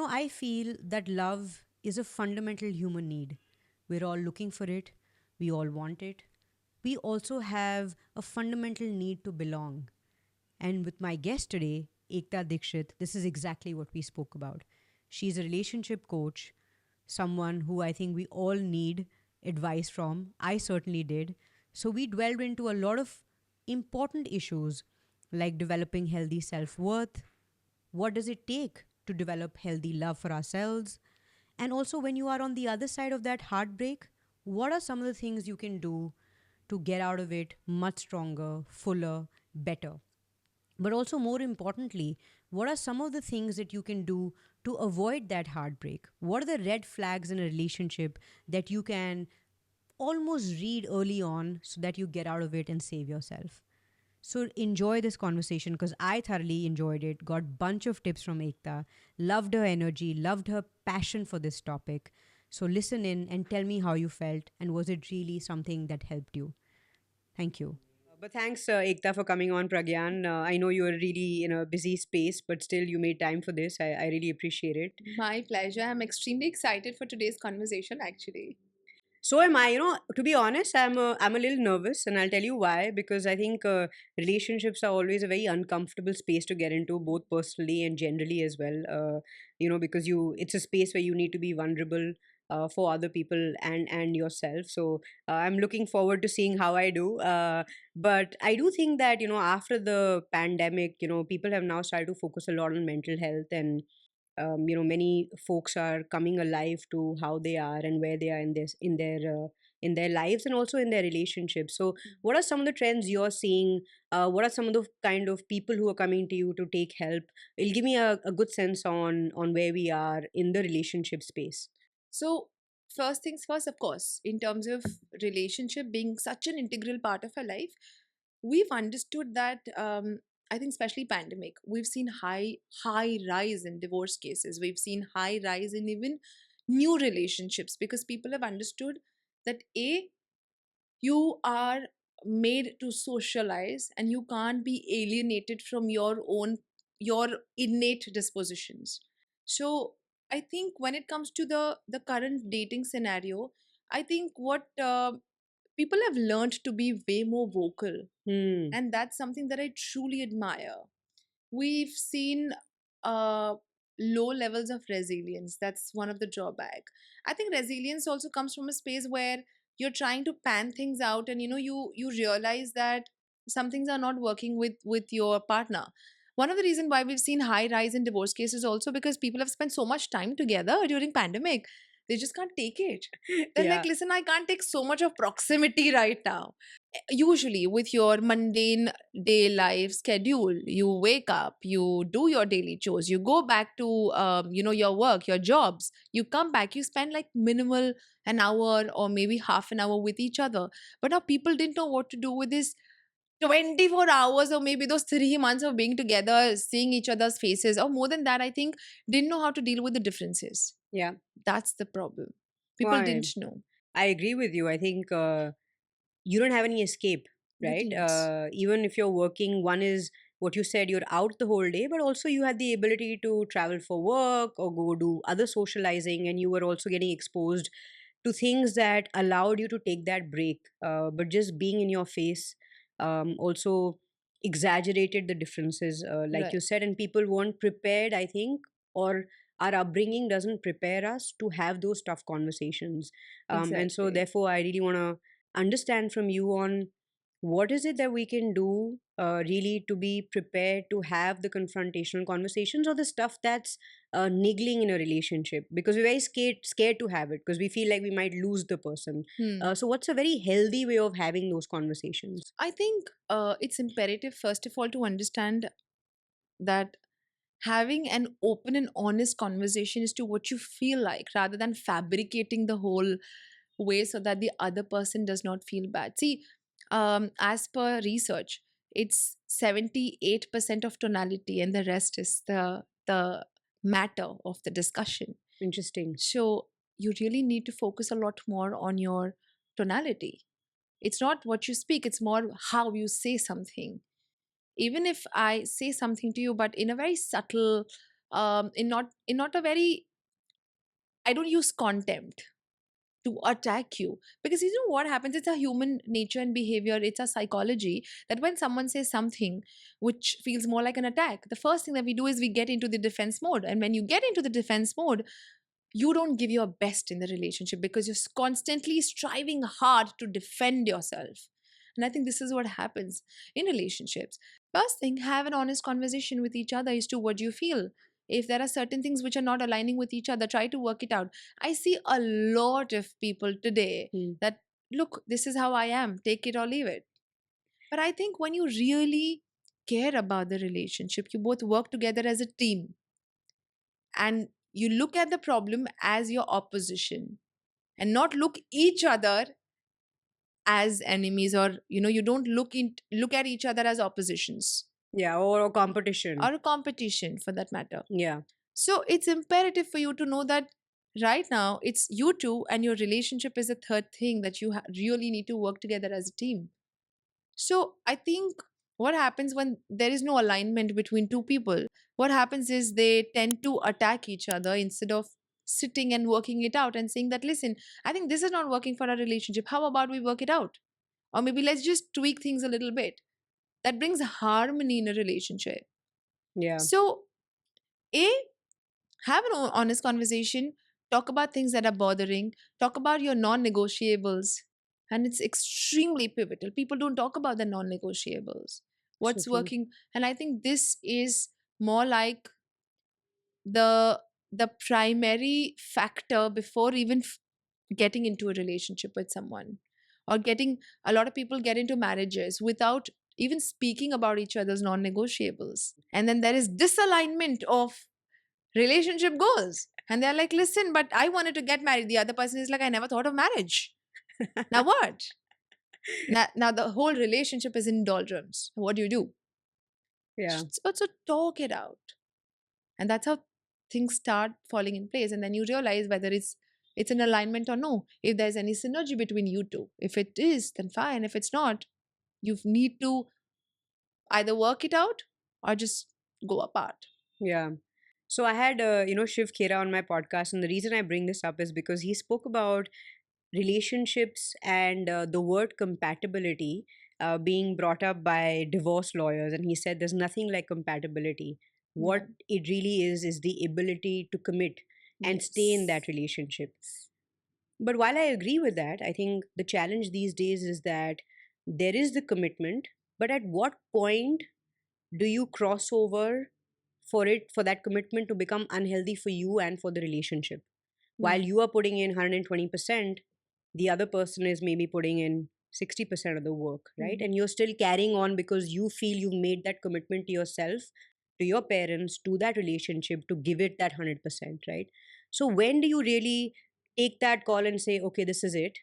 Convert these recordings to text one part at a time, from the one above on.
I feel that love is a fundamental human need. We're all looking for it, we all want it. We also have a fundamental need to belong. And with my guest today, Ekta Dixit, this is exactly what we spoke about. She's a relationship coach, someone who I think we all need advice from. I certainly did. So we dwelled into a lot of important issues like developing healthy self worth. What does it take to develop healthy love for ourselves? And also, when you are on the other side of that heartbreak, what are some of the things you can do to get out of it much stronger, fuller, better? But also, more importantly, what are some of the things that you can do to avoid that heartbreak? What are the red flags in a relationship that you can almost read early on so that you get out of it and save yourself? So enjoy this conversation because I thoroughly enjoyed it. Got bunch of tips from Ekta. Loved her energy. Loved her passion for this topic. So listen in and tell me how you felt and was it really something that helped you? Thank you. But thanks, Ekta, for coming on, Pragyaan. I know you're really in a busy space, but still you made time for this. I really appreciate it. My pleasure. I'm extremely excited for today's conversation, actually. So am I. To be honest, I'm a little nervous, and I'll tell you why. Because I think relationships are always a very uncomfortable space to get into, both personally and generally as well. Because it's a space where you need to be vulnerable for other people and yourself. So I'm looking forward to seeing how I do. But I do think that after the pandemic, people have now started to focus a lot on mental health and many folks are coming alive to how they are and where they are in their lives and also in their relationships. So what are some of the trends you're seeing? What are some of the kind of people who are coming to you to take help? It'll give me a good sense on where we are in the relationship space. So, first things first, of course, in terms of relationship being such an integral part of our life, we've understood that. I think, especially pandemic, we've seen high rise in divorce cases. We've seen high rise in even new relationships because people have understood that you are made to socialize and you can't be alienated from your innate dispositions. So I think when it comes to the current dating scenario, I think what people have learned to be way more vocal, Hmm. and that's something that I truly admire. We've seen uh, low levels of resilience. That's one of the drawback. I think resilience also comes from a space where you're trying to pan things out, and you realize that some things are not working with your partner. One of the reasons why we've seen high rise in divorce cases also because people have spent so much time together during pandemic, they just can't take it. They're like, Yeah. listen, I can't take so much of proximity right now. Usually with your mundane day life schedule, you wake up, you do your daily chores, you go back to your work, your jobs, you come back, you spend like minimal an hour or maybe half an hour with each other. But now people didn't know what to do with this 24 hours or maybe those 3 months of being together, seeing each other's faces, or more than that, I think didn't know how to deal with the differences. Yeah. That's the problem. People Well, didn't know. I agree with you. I think you don't have any escape, You right? didn't. Even if you're working, one is what you said, you're out the whole day, but also you had the ability to travel for work or go do other socializing, and you were also getting exposed to things that allowed you to take that break. But just being in your face also exaggerated the differences, like Right. you said, and people weren't prepared, I think, or our upbringing doesn't prepare us to have those tough conversations. And so, Exactly. therefore, I really want to understand from you on what is it that we can do really to be prepared to have the confrontational conversations or the stuff that's niggling in a relationship, because we're very scared to have it because we feel like we might lose the person. Hmm. So what's a very healthy way of having those conversations? I think it's imperative, first of all, to understand that having an open and honest conversation is to what you feel like rather than fabricating the whole way so that the other person does not feel bad. See, as per research, it's 78% of tonality and the rest is the matter of the discussion. Interesting. So you really need to focus a lot more on your tonality. It's not what you speak, it's more how you say something. Even if I say something to you, but in a very subtle in not a very, I don't use contempt to attack you, because you know what happens, it's a human nature and behavior, it's a psychology, that when someone says something which feels more like an attack, the first thing that we do is we get into the defense mode. And when you get into the defense mode, you don't give your best in the relationship because you're constantly striving hard to defend yourself. And I think this is what happens in relationships. First thing, have an honest conversation with each other as to what you feel. If there are certain things which are not aligning with each other, try to work it out. I see a lot of people today that, look, this is how I am, take it or leave it. But I think when you really care about the relationship, you both work together as a team, and you look at the problem as your opposition and not look each other as enemies, or you don't look at each other as oppositions Yeah, or a competition. or a competition for that matter. Yeah. So it's imperative for you to know that right now it's you two, and your relationship is a third thing that you really need to work together as a team. So I think what happens when there is no alignment between two people, what happens is they tend to attack each other instead of sitting and working it out and saying that, listen, I think this is not working for our relationship. How about we work it out? Or maybe let's just tweak things a little bit. That brings harmony in a relationship. Yeah. So, A, have an honest conversation, talk about things that are bothering, talk about your non negotiables. And it's extremely pivotal. People don't talk about the non negotiables. So What's true. working? And I think this is more like the the primary factor before even getting into a relationship with someone, or getting a lot of people get into marriages without even speaking about each other's non negotiables. And then there is disalignment of relationship goals. And they're like, listen, but I wanted to get married. The other person is like, I never thought of marriage. Now what? Now the whole relationship is in doldrums. What do you do? Yeah. So talk it out. And that's how things start falling in place. And then you realize whether it's an alignment or no. If there's any synergy between you two. If it is, then fine. If it's not, you need to either work it out or just go apart. Yeah. So I had, Shiv Khera on my podcast, and the reason I bring this up is because he spoke about relationships and the word compatibility being brought up by divorce lawyers, and he said there's nothing like compatibility. Yeah. What it really is the ability to commit and stay in Yes. that relationship. But while I agree with that, I think the challenge these days is that there is the commitment, but at what point do you cross over for that commitment to become unhealthy for you and for the relationship? While Hmm. you are putting in 120%, the other person is maybe putting in 60% of the work, right? Hmm. And you're still carrying on because you feel you've made that commitment to yourself, to your parents, to that relationship, to give it that 100%, right? So when do you really take that call and say, okay, this is it,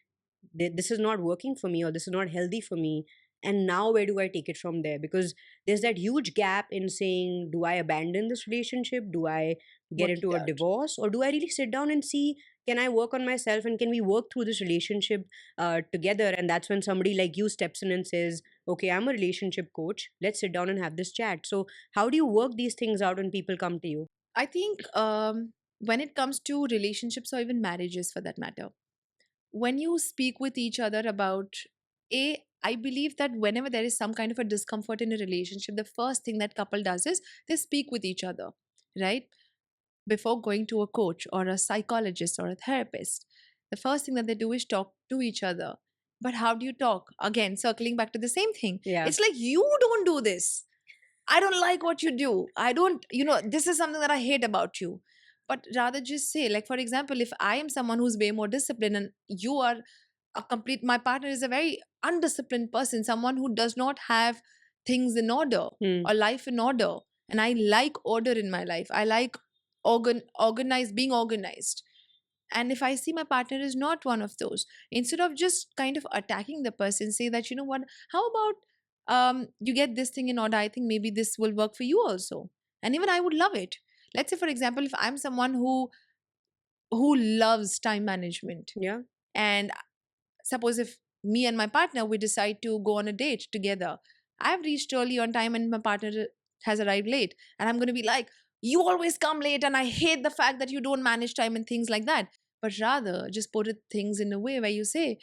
this is not working for me, or this is not healthy for me, and now where do I take it from there? Because there's that huge gap in saying, do I abandon this relationship, do I get Work into it a out. divorce, or do I really sit down and see, can I work on myself, and can we work through this relationship together? And that's when somebody like you steps in and says, okay, I'm a relationship coach, let's sit down and have this chat. So how do you work these things out when people come to you? I think when it comes to relationships or even marriages for that matter, when you speak with each other about, I believe that whenever there is some kind of a discomfort in a relationship, the first thing that couple does is they speak with each other, right? Before going to a coach or a psychologist or a therapist, the first thing that they do is talk to each other. But how do you talk? Again, circling back to the same thing. Yeah. It's like, you don't do this. I don't like what you do. I don't, this is something that I hate about you. But rather just say, like, for example, if I am someone who's way more disciplined and you are my partner is a very undisciplined person, someone who does not have things in order Hmm. or life in order. And I like order in my life. I like organized, being organized. And if I see my partner is not one of those, instead of just kind of attacking the person, say that, you know what, how about you get this thing in order? I think maybe this will work for you also. And even I would love it. Let's say, for example, if I'm someone who loves time management, Yeah. and suppose if me and my partner we decide to go on a date together, I've reached early on time and my partner has arrived late, and I'm going to be like, you always come late and I hate the fact that you don't manage time and things like that. But rather just put it things in a way where you say,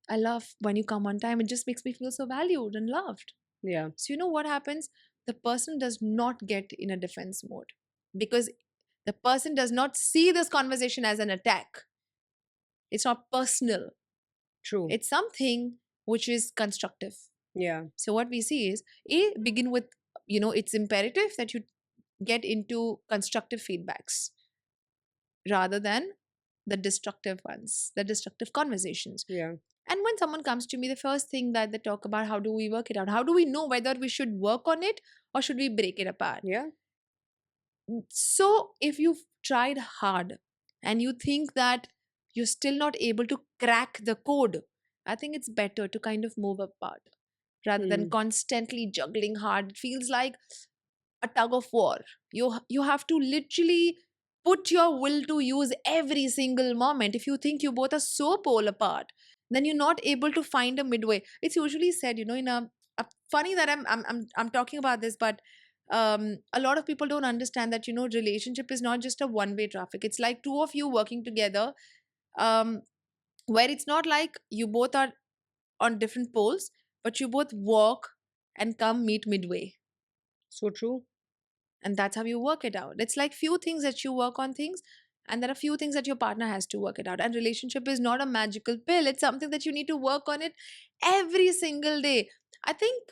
I love when you come on time. It just makes me feel so valued and loved. Yeah. So, you know what happens? The person does not get in a defense mode because the person does not see this conversation as an attack. It's not personal, True. it's something which is constructive. Yeah. So, what we see is begin with, it's imperative that you get into constructive feedbacks rather than the destructive ones, the destructive conversations. Yeah. And when someone comes to me, the first thing that they talk about, how do we work it out? How do we know whether we should work on it or should we break it apart? Yeah. So if you've tried hard and you think that you're still not able to crack the code, I think it's better to kind of move apart rather than constantly juggling hard. It feels like a tug of war. You have to literally put your will to use every single moment. If you think you both are so pole apart, then you're not able to find a midway. It's usually said, in a funny that I'm talking about this, but a lot of people don't understand that relationship is not just a one way traffic. It's like two of you working together, um, where it's not like you both are on different poles, but you both walk and come meet midway, So true. and that's how you work it out. It's like few things that you work on things, and there are few things that your partner has to work it out. And relationship is not a magical pill. It's something that you need to work on it every single day. I think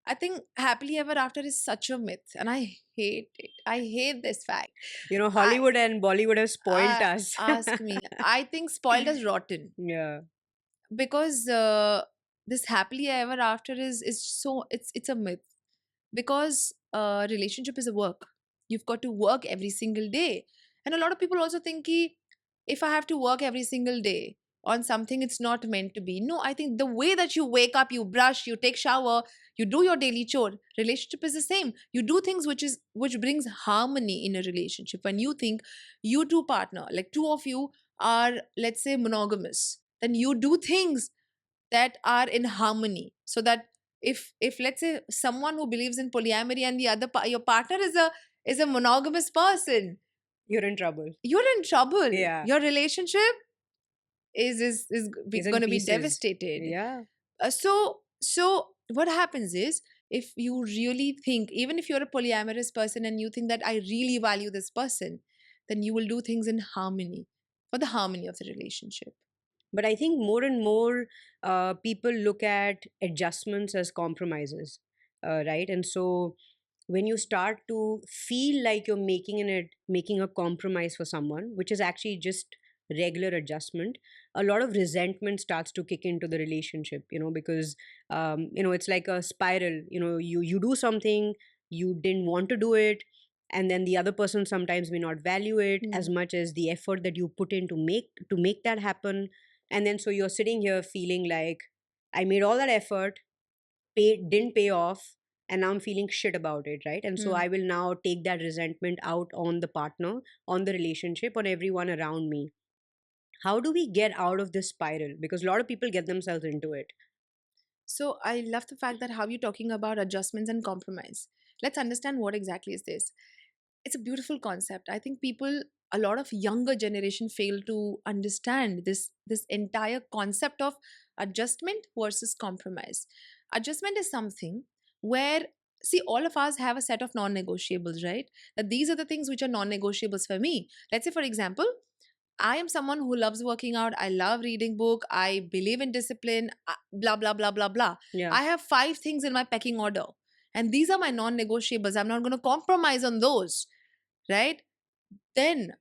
i think happily ever after is such a myth, and I hate it. I hate this fact. I Hollywood and Bollywood have spoiled us. ask me, I think spoiled as rotten, Yeah. because this happily ever after is so, it's a myth, because relationship is a work. You've got to work every single day. And a lot of people also think ki, if I have to work every single day on something, it's not meant to be. No, I think the way that you wake up, you brush, you take shower, you do your daily chore, relationship is the same. You do things which brings harmony in a relationship. When you think you two partner, like two of you are, let's say, monogamous, then you do things that are in harmony, so that if let's say someone who believes in polyamory and the other your partner is a monogamous person, You're in trouble. you're in trouble. Yeah. Your relationship is Is in going to be pieces. devastated. Yeah. So what happens is, if you really think, even if you're a polyamorous person and you think that I really value this person, then you will do things in harmony, for the harmony of the relationship. But I think more and more people look at adjustments as compromises, right? And so when you start to feel like you're making a compromise for someone, which is actually just regular adjustment, a lot of resentment starts to kick into the relationship, because it's like a spiral. You do something, you didn't want to do it, and then the other person sometimes may not value it as much as the effort that you put in to make that happen. And then so you're sitting here feeling like, I made all that effort, didn't pay off, and now I'm feeling shit about it, right? And so Mm. I will now take that resentment out on the partner, on the relationship, on everyone around me. How do we get out of this spiral? Because a lot of people get themselves into it. So I love the fact that how you're talking about adjustments and compromise. Let's understand what exactly is this. It's a beautiful concept. I think people, a lot of younger generation, fail to understand this entire concept of adjustment versus compromise. Adjustment is something where, see, all of us have a set of non-negotiables, right? That these are the things which are non-negotiables for me. Let's say, for example, I am someone who loves working out. I love reading book. I believe in discipline. Blah blah blah blah blah. Yeah. I have 5 things in my pecking order, and these are my non-negotiables. I'm not going to compromise on those, right? Then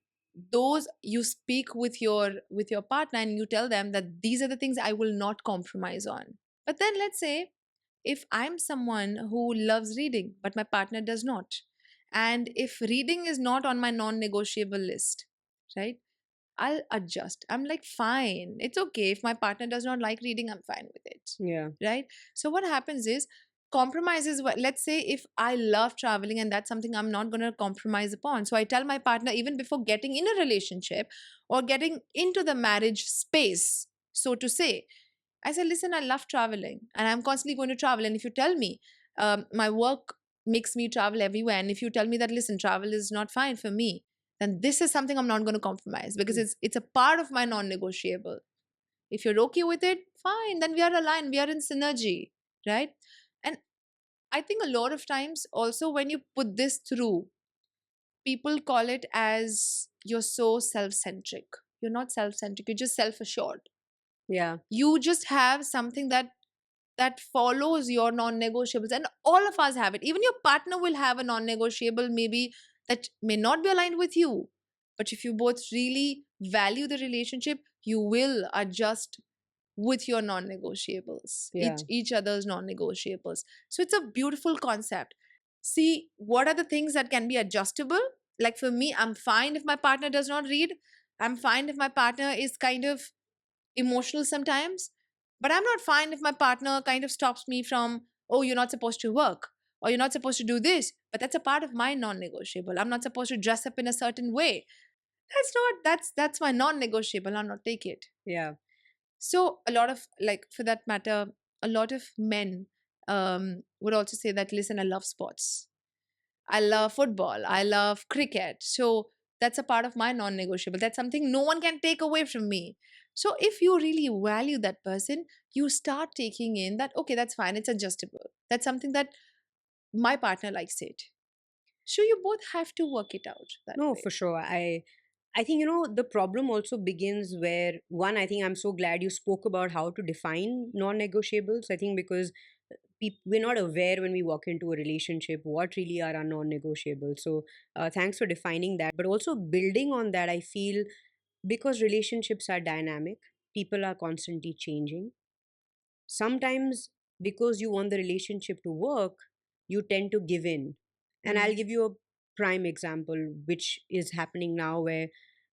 those you speak with your partner and you tell them that these are the things I will not compromise on. But then let's say if I'm someone who loves reading but my partner does not, and if reading is not on my non-negotiable list, right? I'll adjust. I'm like, fine, it's okay. If my partner does not like reading, I'm fine with it. Yeah. Right? So, what happens is, compromises. Let's say if I love traveling and that's something I'm not going to compromise upon. So, I tell my partner, even before getting in a relationship or getting into the marriage space, so to say, I said, listen, I love traveling and I'm constantly going to travel. And if you tell me my work makes me travel everywhere. And if you tell me that, listen, travel is not fine for me, then this is something I'm not going to compromise, because it's a part of my non-negotiable. If you're okay with it, fine, then we are aligned, we are in synergy, right? And I think a lot of times also when you put this through, people call it as you're so self-centric. You're not self-centric, you're just self-assured. Yeah. You just have something that follows your non-negotiables, and all of us have it. Even your partner will have a non-negotiable, maybe that may not be aligned with you, but if you both really value the relationship, you will adjust with your non-negotiables, Yeah. each other's non-negotiables. So it's a beautiful concept. See, what are the things that can be adjustable? Like for me, I'm fine if my partner does not read. I'm fine if my partner is kind of emotional sometimes, but I'm not fine if my partner kind of stops me from, oh, you're not supposed to work, or you're not supposed to do this. But that's a part of my non-negotiable. I'm not supposed to dress up in a certain way. That's my non-negotiable. I'll not take it. Yeah. So a lot of, like, for that matter, a lot of men would also say that, listen, I love sports, I love football, I love cricket. So that's a part of my non negotiable. That's something no one can take away from me. So if you really value that person, you start taking in that, okay, that's fine, it's adjustable. That's something that my partner likes it. So you both have to work it out that No, way. for sure. I think, the problem also begins where, one, I think I'm so glad you spoke about how to define non-negotiables. I think because we're not aware when we walk into a relationship what really are our non-negotiables. So thanks for defining that. But also building on that, I feel because relationships are dynamic, people are constantly changing. Sometimes because you want the relationship to work, you tend to give in. And I'll Mm. give you a prime example, which is happening now, where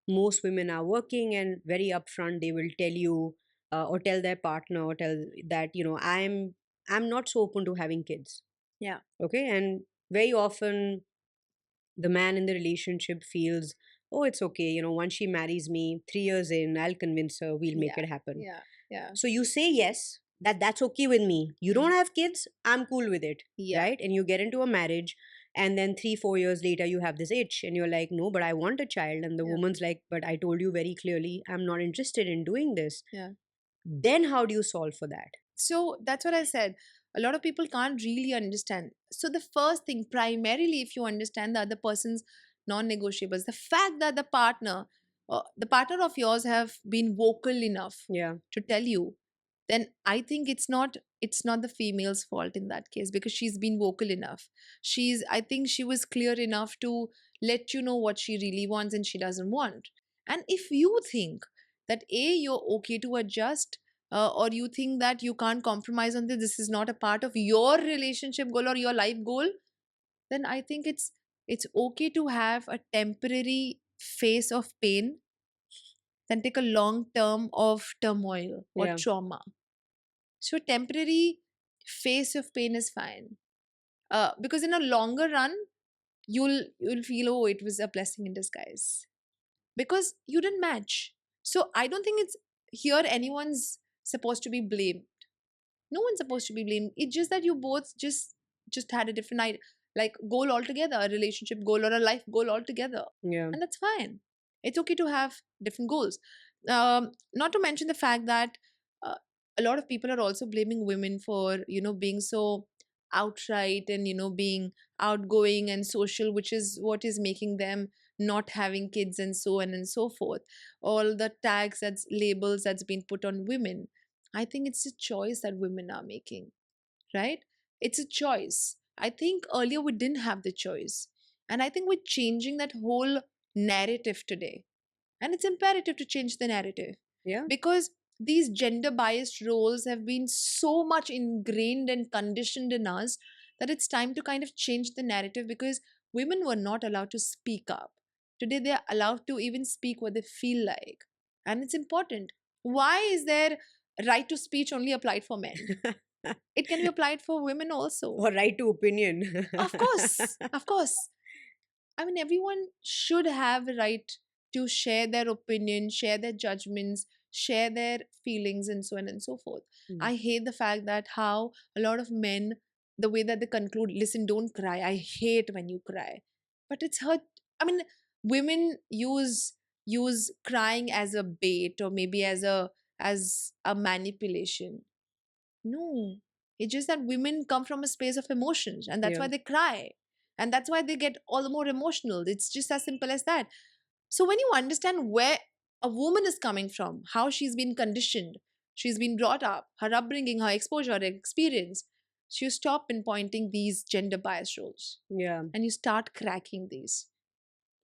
most women are working and very upfront they will tell you, or tell their partner, or tell that, I'm not so open to having kids. Yeah. Okay. And very often the man in the relationship feels, oh, it's okay, once she marries me 3 years in, I'll convince her, we'll make Yeah. it happen. Yeah. Yeah. So you say yes, that's okay with me. You don't have kids, I'm cool with it, Yeah. right? And you get into a marriage, and then 3-4 years later, you have this itch, and you're like, no, but I want a child. And the Yeah. woman's like, but I told you very clearly, I'm not interested in doing this. Yeah. Then how do you solve for that? So that's what I said. A lot of people can't really understand. So the first thing, primarily, if you understand the other person's non-negotiables, the fact that the partner of yours have been vocal enough Yeah, to tell you, then I think it's not the female's fault in that case, because she's been vocal enough. I think she was clear enough to let you know what she really wants and she doesn't want. And if you think that you're okay to adjust, or you think that you can't compromise on this is not a part of your relationship goal or your life goal, then I think it's okay to have a temporary phase of pain than take a long term of turmoil or yeah, trauma. So temporary phase of pain is fine, because in a longer run, you'll feel, oh, it was a blessing in disguise, because you didn't match. So I don't think it's here anyone's supposed to be blamed. No one's supposed to be blamed. It's just that you both just had a different like goal altogether, a relationship goal or a life goal altogether, yeah, and that's fine. It's okay to have different goals. Not to mention the fact that uh, a lot of people are also blaming women for being so outright and being outgoing and social, which is what is making them not having kids and so on and so forth. All the tags, that's labels that's been put on women. I think it's a choice that women are making, right? It's a choice. I think earlier we didn't have the choice. And I think we're changing that whole narrative today. And it's imperative to change the narrative, yeah, because these gender biased roles have been so much ingrained and conditioned in us that it's time to kind of change the narrative, because women were not allowed to speak up. Today, they are allowed to even speak what they feel like. And it's important. Why is there right to speech only applied for men? It can be applied for women also. or right to opinion. Of course, of course. I mean, everyone should have a right to share their opinion, share their judgments, share their feelings, and so on and so forth. Mm. I hate the fact that how a lot of men the way that they conclude, listen, don't cry, I hate when you cry. But it's her. I mean, women use crying as a bait, or maybe as a manipulation. No, it's just that women come from a space of emotions, and that's Yeah. why they cry, and that's why they get all the more emotional. It's just as simple as that. So when you understand where a woman is coming from, how she's been conditioned, she's been brought up, her upbringing, her exposure, her experience, so you stop pinpointing these gender bias roles Yeah. and you start cracking these.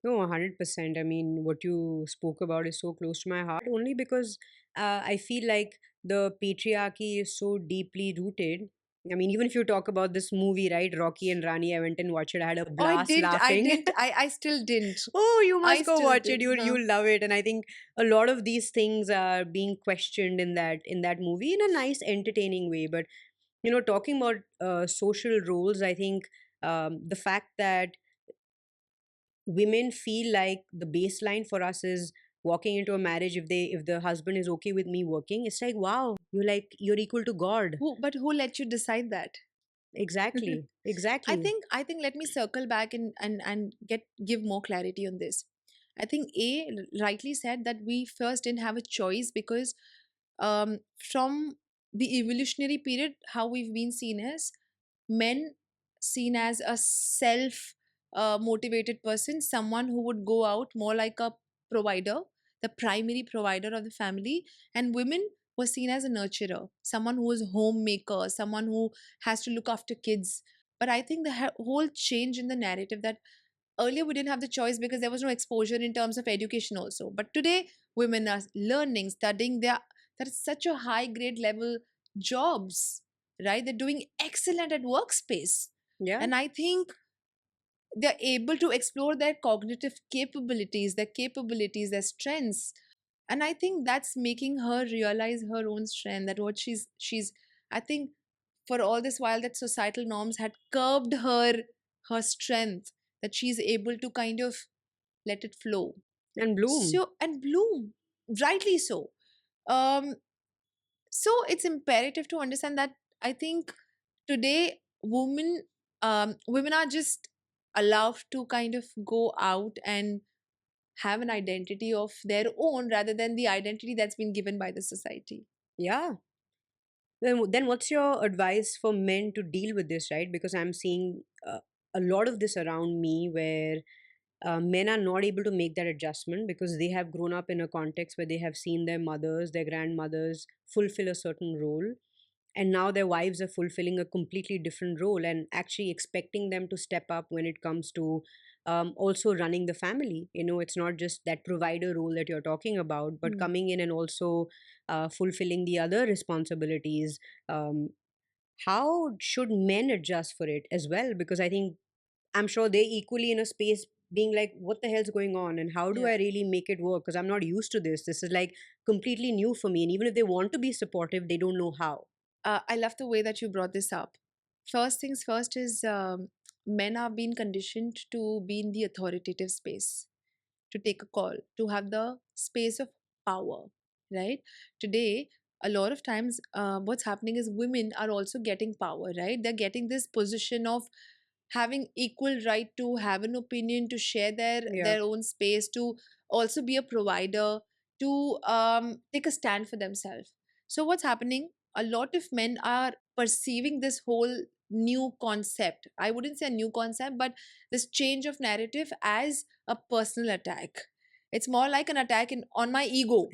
No, 100%. I mean, what you spoke about is so close to my heart only because I feel like the patriarchy is so deeply rooted. I mean, even if you talk about this movie, right, Rocky and Rani, I went and watched it. I had a Oh, I blast didn't, I laughing. didn't, I still didn't. Oh, you I must go still watch it. didn't. Huh. You'll love it. And I think a lot of these things are being questioned in that movie in a nice, entertaining way. But talking about social roles, I think the fact that women feel like the baseline for us is walking into a marriage, if the husband is okay with me working, it's like, wow, you're equal to God. But who let you decide that? Exactly, I exactly. think I think let me circle back and get give more clarity on this. I think rightly said that we first didn't have a choice because from the evolutionary period, how we've been seen as men, seen as a self motivated person, someone who would go out more like a provider, the primary provider of the family, and women were seen as a nurturer, someone who is homemaker, someone who has to look after kids. But I think the whole change in the narrative, that earlier we didn't have the choice because there was no exposure in terms of education also, but today women are learning, studying, there is such a high grade level jobs, right? They're doing excellent at workspace, Yeah. and I think they're able to explore their cognitive capabilities, their strengths, and I think that's making her realize her own strength, that what she's I think for all this while that societal norms had curbed her strength, that she's able to kind of let it flow, And bloom. so and bloom, rightly so. um so it's imperative to understand that I think today women are just allowed to kind of go out and have an identity of their own rather than the identity that's been given by the society. Yeah. Then what's your advice for men to deal with this, right? Because I'm seeing a lot of this around me where men are not able to make that adjustment because they have grown up in a context where they have seen their mothers, their grandmothers fulfill a certain role. And now their wives are fulfilling a completely different role and actually expecting them to step up when it comes to also running the family. It's not just that provider role that you're talking about, but Hmm. coming in and also fulfilling the other responsibilities. Um, how should men adjust for it as well? Because I think I'm sure they're equally in a space being like, what the hell's going on? And how do Yeah. I really make it work? Because I'm not used to this. This is like completely new for me. And even if they want to be supportive, they don't know how. I love the way that you brought this up. First things first is men are being conditioned to be in the authoritative space, to take a call, to have the space of power, right? Today, a lot of times, what's happening is women are also getting power, right? They're getting this position of having equal right to have an opinion, to share Yeah. their own space, to also be a provider, to take a stand for themselves. So what's happening, a lot of men are perceiving this whole new concept, I wouldn't say a new concept, but this change of narrative as a personal attack. It's more like an attack on my ego.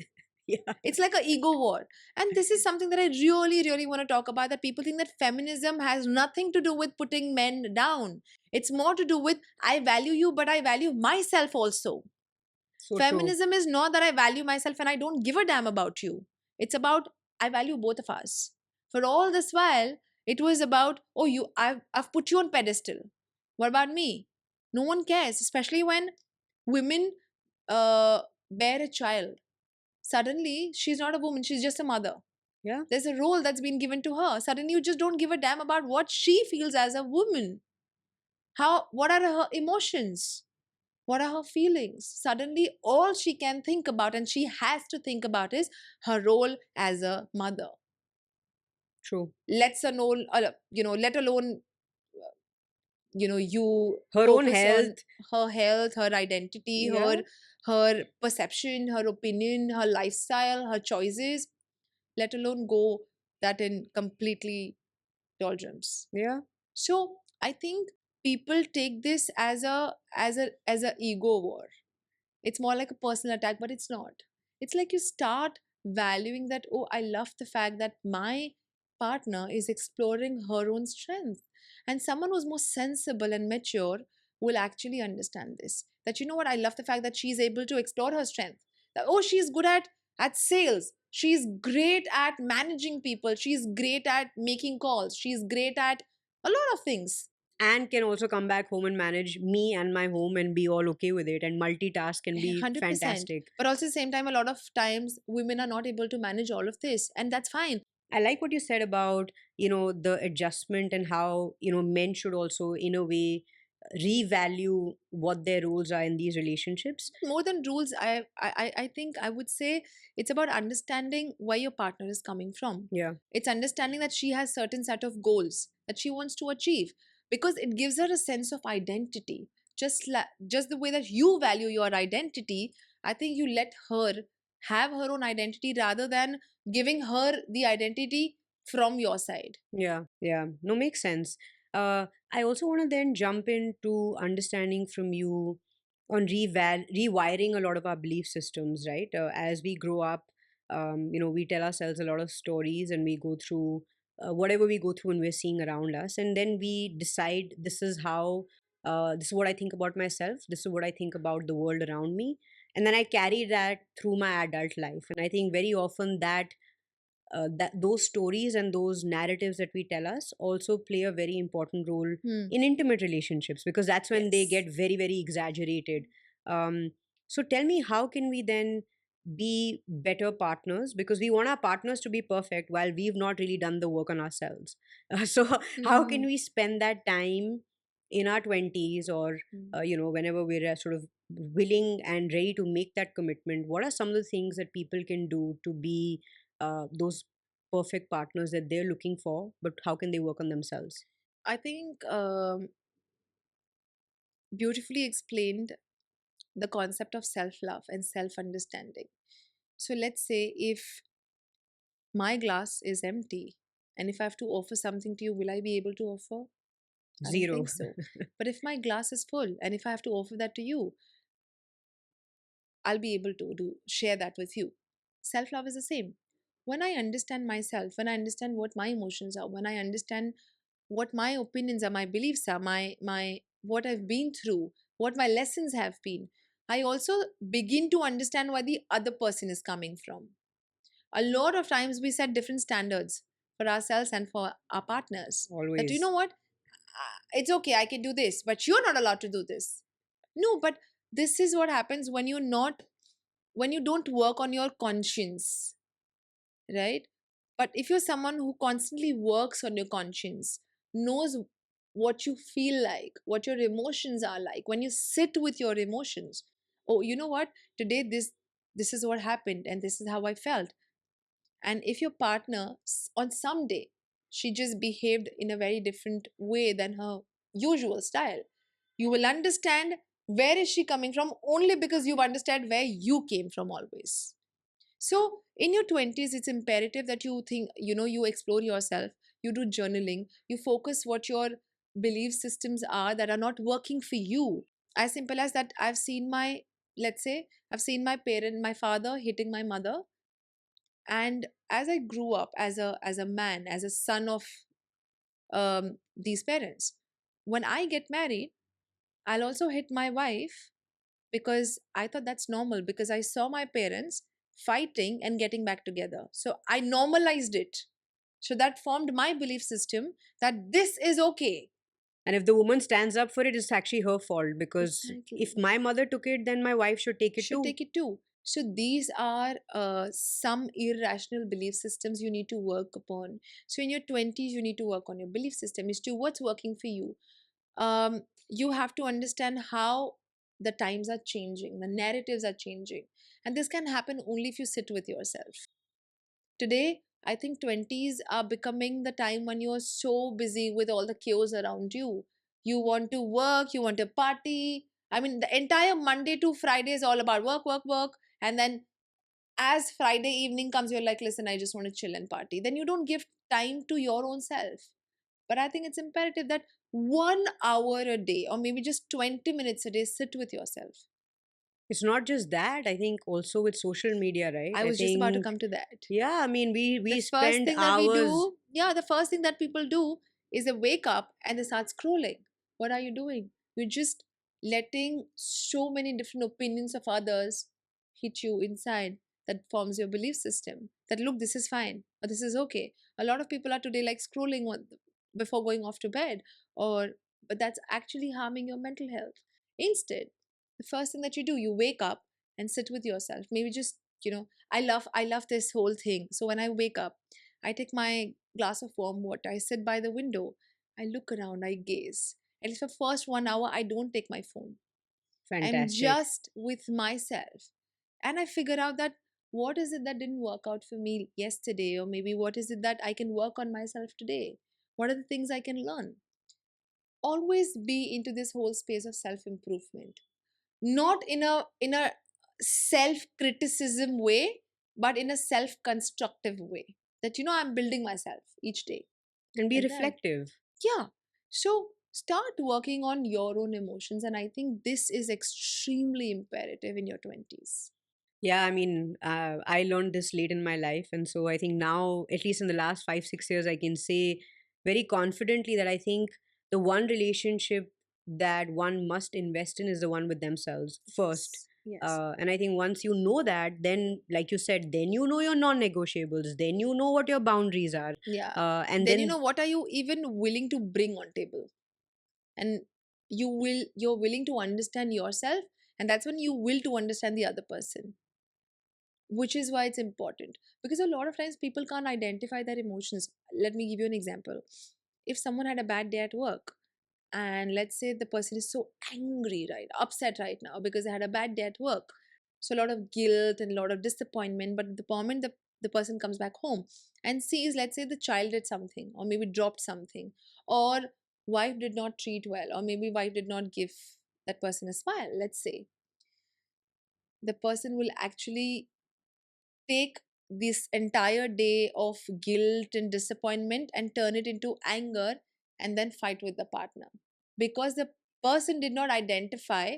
Yeah. It's like a ego war. And this is something that I really, really want to talk about, that people think that feminism has nothing to do with putting men down. It's more to do with, I value you, but I value myself also. So true. Feminism is not that I value myself and I don't give a damn about you. It's about, I value both of us. For all this while, it was about, oh, I've put you on pedestal. What about me? No one cares, especially when women bear a child. Suddenly, she's not a woman, she's just a mother. Yeah. There's a role that's been given to her. Suddenly, you just don't give a damn about what she feels as a woman. What are her emotions? What are her feelings? Suddenly, all she can think about and she has to think about is her role as a mother. True. Let alone you Her own focus on health. her health, her identity, Yeah. her perception, her opinion, her lifestyle, her choices, let alone go that in completely doldrums. Yeah. So I think people take this as a ego war. It's more like a personal attack, but it's not. It's like you start valuing that, oh, I love the fact that my partner is exploring her own strength. And someone who's more sensible and mature will actually understand this. That, you know what, I love the fact that she's able to explore her strength. That, oh, she's good at sales. She's great at managing people. She's great at making calls. She's great at a lot of things. And can also come back home and manage me and my home and be all okay with it, and multitask can be 100%. fantastic. But also at the same time, a lot of times women are not able to manage all of this, and that's fine. I like what you said about, the adjustment, and how, men should also, in a way, revalue what their roles are in these relationships. More than rules, I think I would say it's about understanding where your partner is coming from. Yeah. It's understanding that she has certain set of goals that she wants to achieve, because it gives her a sense of identity. Just the way that you value your identity, I think you let her have her own identity rather than giving her the identity from your side. Yeah, yeah. No, makes sense. I also want to then jump into understanding from you on rewiring a lot of our belief systems, right? As we grow up, we tell ourselves a lot of stories, and we go through whatever we go through and we're seeing around us. And then we decide this is what I think about myself, this is what I think about the world around me. And then I carry that through my adult life. And I think very often that those stories and those narratives that we tell us also play a very important role Hmm. in intimate relationships, because that's when they Yes. get very, very exaggerated. Um, so tell me, how can we then be better partners, because we want our partners to be perfect while we've not really done the work on ourselves. So how can Hmm. we spend that time in our 20s, or Hmm. whenever we're sort of willing and ready to make that commitment? What are some of the things that people can do to be those perfect partners that they're looking for, but how can they work on themselves? I think beautifully explained the concept of self love and self understanding. So let's say if my glass is empty and if I have to offer something to you, will I be able to offer? I don't Zero. think so. But if my glass is full and if I have to offer that to you, I'll be able to share that with you. Self love is the same. When I understand myself, when I understand what my emotions are, when I understand what my opinions are, my beliefs are, my what I've been through, what my lessons have been, I also begin to understand where the other person is coming from. A lot of times we set different standards for ourselves and for our partners. That, you know Always. what, it's okay, I can do this, but you're not allowed to do this. No, but this is what happens when you don't work on your conscience, right? But if you're someone who constantly works on your conscience, knows what you feel like, what your emotions are like, when you sit with your emotions, oh, you know what, today this is what happened and this is how I felt. And if your partner on some day she just behaved in a very different way than her usual style, you will understand where is she coming from, only because you understand where you came from always. So in your 20s, it's imperative that you think, you explore yourself, you do journaling, you focus what your belief systems are that are not working for you. As simple as that, let's say, I've seen my parent, my father hitting my mother. And as I grew up as a man, as a son of these parents, when I get married, I'll also hit my wife, because I thought that's normal, because I saw my parents fighting and getting back together. So I normalized it. So that formed my belief system that this is okay. And if the woman stands up for it, it's actually her fault, because if Exactly. my mother took it, then my wife should take it Should too. take it too. So these are some irrational belief systems you need to work upon. So in your 20s, you need to work on your belief system as to what's working for you. You have to understand how the times are changing, the narratives are changing. And this can happen only if you sit with yourself. Today, I think 20s are becoming the time when you're so busy with all the chaos around you. You want to work, you want to party. I mean, the entire Monday to Friday is all about work, work, work. And then as Friday evening comes, you're like, listen, I just want to chill and party. Then you don't give time to your own self. But I think it's imperative that 1 hour a day, or maybe just 20 minutes a day, sit with yourself. It's not just that. I think also with social media, right? I I was just about to think, come to that. yeah, I mean, The we first spend thing that we hours. do, yeah, the first thing that people do is they wake up and they start scrolling. What are you doing? You're just letting so many different opinions of others hit you inside, that forms your belief system. That look, this is fine or this is okay. A lot of people are today like scrolling before going off to bed, or but that's actually harming your mental health. Instead, the first thing that you do, you wake up and sit with yourself. Maybe just, I love this whole thing. So when I wake up, I take my glass of warm water, I sit by the window, I look around, I gaze. And for first 1 hour, I don't take my phone. I'm Fantastic. just with myself. And I figure out that what is it that didn't work out for me yesterday, or maybe what is it that I can work on myself today? What are the things I can learn? Always be into this whole space of self improvement, not in a self criticism way, but in a self constructive way, that I'm building myself each day, And be like that. reflective. Yeah. So start working on your own emotions, and I think this is extremely imperative in your 20s. Yeah, I mean, I learned this late in my life. And so I think now, at least in the last 5, 6 years, I can say very confidently that I think the one relationship that one must invest in is the one with themselves first. Yes. Yes. And I think once you know that, then, like you said, then you know your non negotiables, then you know what your boundaries are. Yeah. And Then then, what are you even willing to bring on table? And you're willing to understand yourself, and that's when you will to understand the other person, which is why it's important, because a lot of times people can't identify their emotions. Let me give you an example. If someone had a bad day at work, and let's say the person is so angry, right, upset right now because they had a bad day at work, so a lot of guilt and a lot of disappointment. But the moment the person comes back home and sees, let's say, the child did something, or maybe dropped something, or wife did not treat well, or maybe wife did not give that person a smile, let's say, the person will actually take this entire day of guilt and disappointment and turn it into anger, and then fight with the partner, because the person did not identify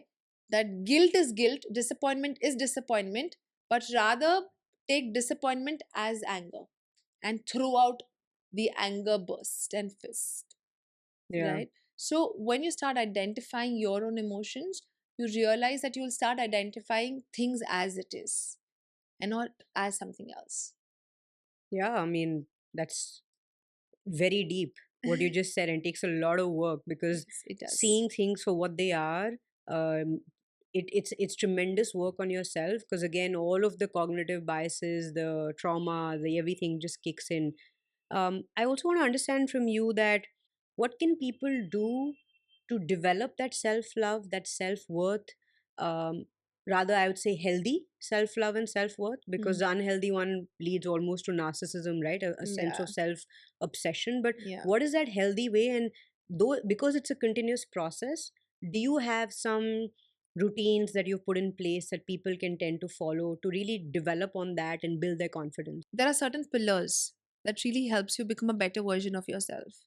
that guilt is guilt, disappointment is disappointment, but rather take disappointment as anger and throw out the anger burst and fist, yeah. right? So when you start identifying your own emotions, you realize that you'll start identifying things as it is and not as something else. Yeah, I mean, that's very deep what you just said, and takes a lot of work because Yes, it does. seeing things for what they are, um, it's tremendous work on yourself, because again, all of the cognitive biases, the trauma, the everything just kicks in. I also want to understand from you that what can people do to develop that self love, that self worth? Um, Rather, I would say healthy self love and self worth, because Mm. the unhealthy one leads almost to narcissism, right? A sense Yeah, of self obsession. But yeah. what is that healthy way? And though, because it's a continuous process, do you have some routines that you've put in place that people can tend to follow to really develop on that and build their confidence? There are certain pillars that really helps you become a better version of yourself.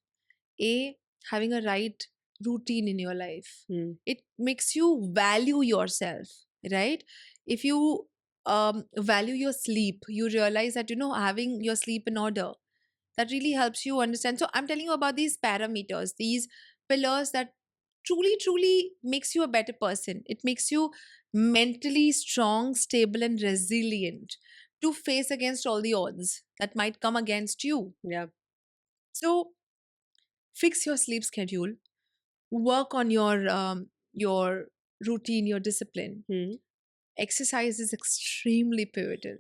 A, having a right routine in your life. Hmm. It makes you value yourself, right? If you value your sleep, you realize that having your sleep in order, that really helps you understand. So I'm telling you about these parameters, these pillars that truly makes you a better person. It makes you mentally strong, stable, and resilient to face against all the odds that might come against you. Yeah. So fix your sleep schedule, work on your routine, your discipline. Hmm. Exercise is extremely pivotal.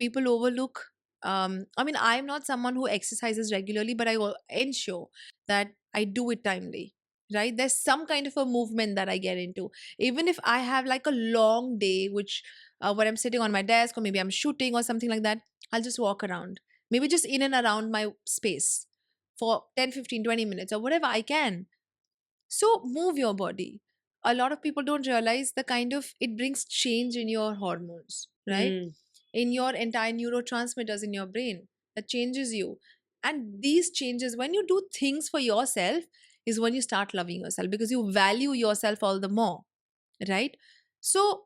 People overlook. I mean, I'm not someone who exercises regularly, but I ensure that I do it timely. Right? There's some kind of a movement that I get into, even if I have like a long day, which when I'm sitting on my desk, or maybe I'm shooting or something like that, I'll just walk around, maybe just in and around my space for 10, 15, 20 minutes or whatever I can. So move your body. A lot of people don't realize the kind of it brings change in your hormones, right? Mm. In your entire neurotransmitters in your brain that changes you. And these changes, when you do things for yourself, is when you start loving yourself because you value yourself all the more, right? So,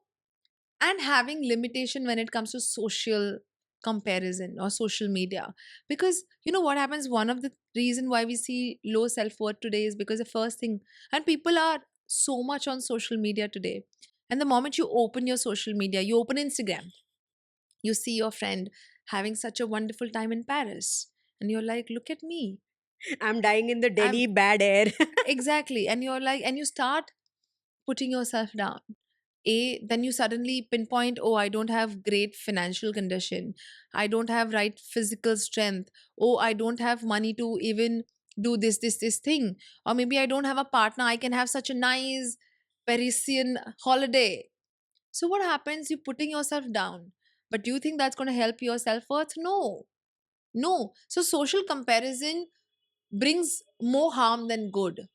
and having limitation when it comes to social comparison or social media, because you know what happens, one of the reason why we see low self-worth today is because the first thing, and people are so much on social media today, and the moment you open your social media, you open Instagram, you see your friend having such a wonderful time in Paris, and you're like, look at me, I'm dying in the I'm Delhi bad air. exactly, and you're like, and you start putting yourself down. Then you suddenly pinpoint, oh, I don't have great financial condition, I don't have right physical strength, oh, I don't have money to even do this thing, or maybe I don't have a partner I can have such a nice Parisian holiday. So what happens, you're putting yourself down, but do you think that's going to help your self-worth? No, no. So social comparison brings more harm than good.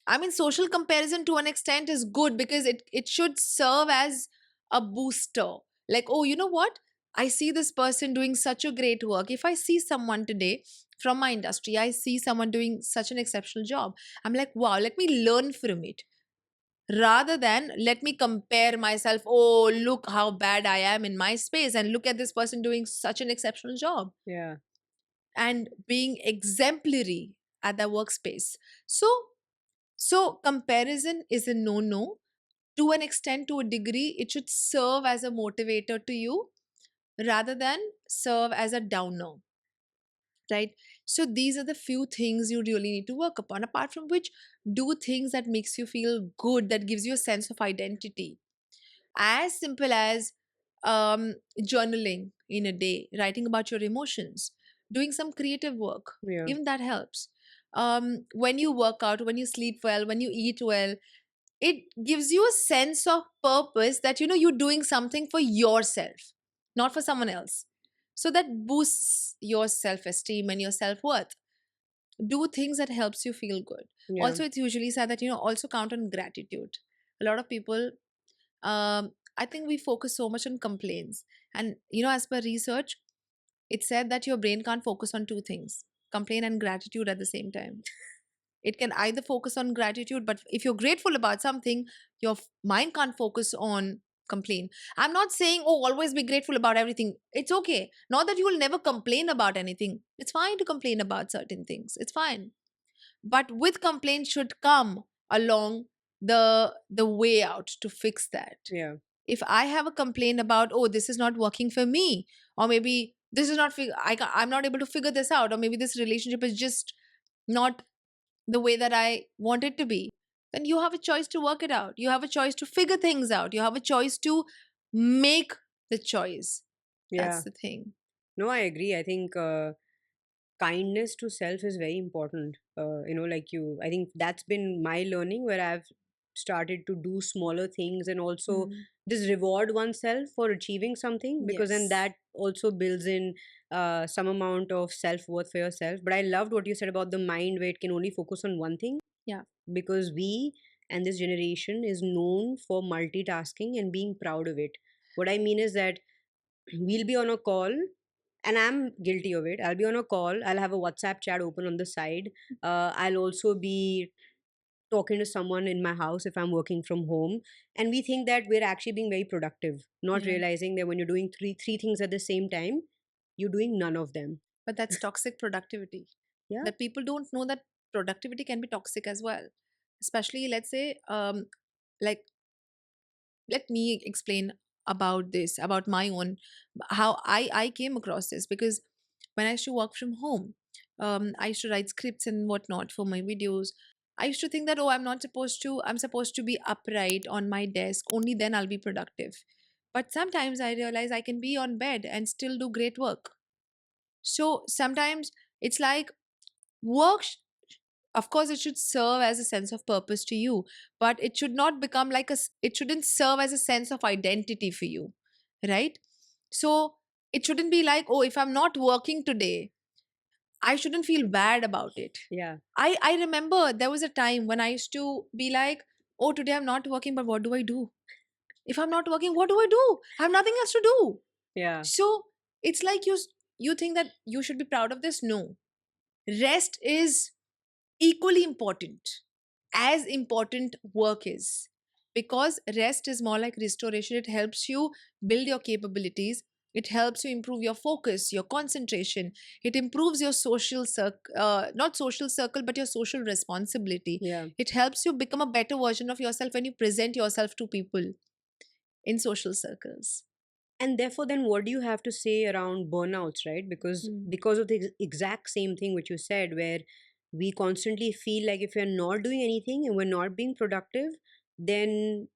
I mean, social comparison to an extent is good because it should serve as a booster. Like, oh, you know what? I see this person doing such a great work. If I see someone today from my industry, I see someone doing such an exceptional job. I'm like, wow, let me learn from it. Rather than let me compare myself, oh, look how bad I am in my space, and look at this person doing such an exceptional job Yeah. and being exemplary at their workspace. So comparison is a no-no. To an extent, to a degree, it should serve as a motivator to you rather than serve as a downer, right? So these are the few things you really need to work upon. Apart from which, do things that makes you feel good, that gives you a sense of identity. As simple as journaling in a day, writing about your emotions, doing some creative work, Yeah. even that helps. When you work out, when you sleep well, when you eat well, it gives you a sense of purpose that you know you're doing something for yourself, not for someone else. So that boosts your self-esteem and your self-worth. Do things that helps you feel good. Yeah. Also, it's usually said that you know also count on gratitude. A lot of people, I think we focus so much on complaints, and you know, as per research, it said that your brain can't focus on two things: complaint and gratitude at the same time. It can either focus on gratitude, but if you're grateful about something, your mind can't focus on complain. I'm not saying, oh, always be grateful about everything. It's okay. Not that you will never complain about anything. It's fine to complain about certain things. It's fine. But with complaint should come along the way out to fix that. Yeah. If I have a complaint about, oh, this is not working for me, or maybe this is not I'm not able to figure this out, or maybe this relationship is just not the way that I want it to be, then you have a choice to work it out. You have a choice to figure things out. You have a choice to make the choice. That's Yeah. the thing. No, I agree. I think kindness to self is very important. Like I think that's been my learning where I've started to do smaller things and also Mm. just reward oneself for achieving something, because then Yes. that also builds in some amount of self-worth for yourself. But I loved what you said about the mind where it can only focus on one thing, Yeah. because we and this generation is known for multitasking and being proud of it. What I mean is that we'll be on a call, and I'm guilty of it. I'll be on a call, I'll have a WhatsApp chat open on the side. I'll also be talking to someone in my house if I'm working from home, and we think that we're actually being very productive, not Yeah. realizing that when you're doing three things at the same time, you're doing none of them. But that's toxic productivity. Yeah. That people don't know that productivity can be toxic as well. Especially, let's say, like let me explain about this, about my own, how I came across this. Because when I used to work from home, I used to write scripts and whatnot for my videos. I used to think that, oh, I'm supposed to be upright on my desk, only then I'll be productive. But sometimes I realize I can be on bed and still do great work. So sometimes it's like work, of course it should serve as a sense of purpose to you, but it should not become like it shouldn't serve as a sense of identity for you, right? So it shouldn't be like, oh, if I'm not working today, I shouldn't feel bad about it. Yeah. I remember there was a time when I used to be like, oh, today I'm not working, but what do I do? If I'm not working, what do I do? I have nothing else to do. Yeah. So it's like you think that you should be proud of this. No. Rest is equally important as important work is, because rest is more like restoration. It helps you build your capabilities, it helps you improve your focus, your concentration, it improves your social circle, not social circle but your social responsibility. Yeah. It helps you become a better version of yourself when you present yourself to people in social circles. And therefore, then what do you have to say around burnouts, right? Hmm. Because of the exact same thing which you said, where we constantly feel like if we're not doing anything and we're not being productive, then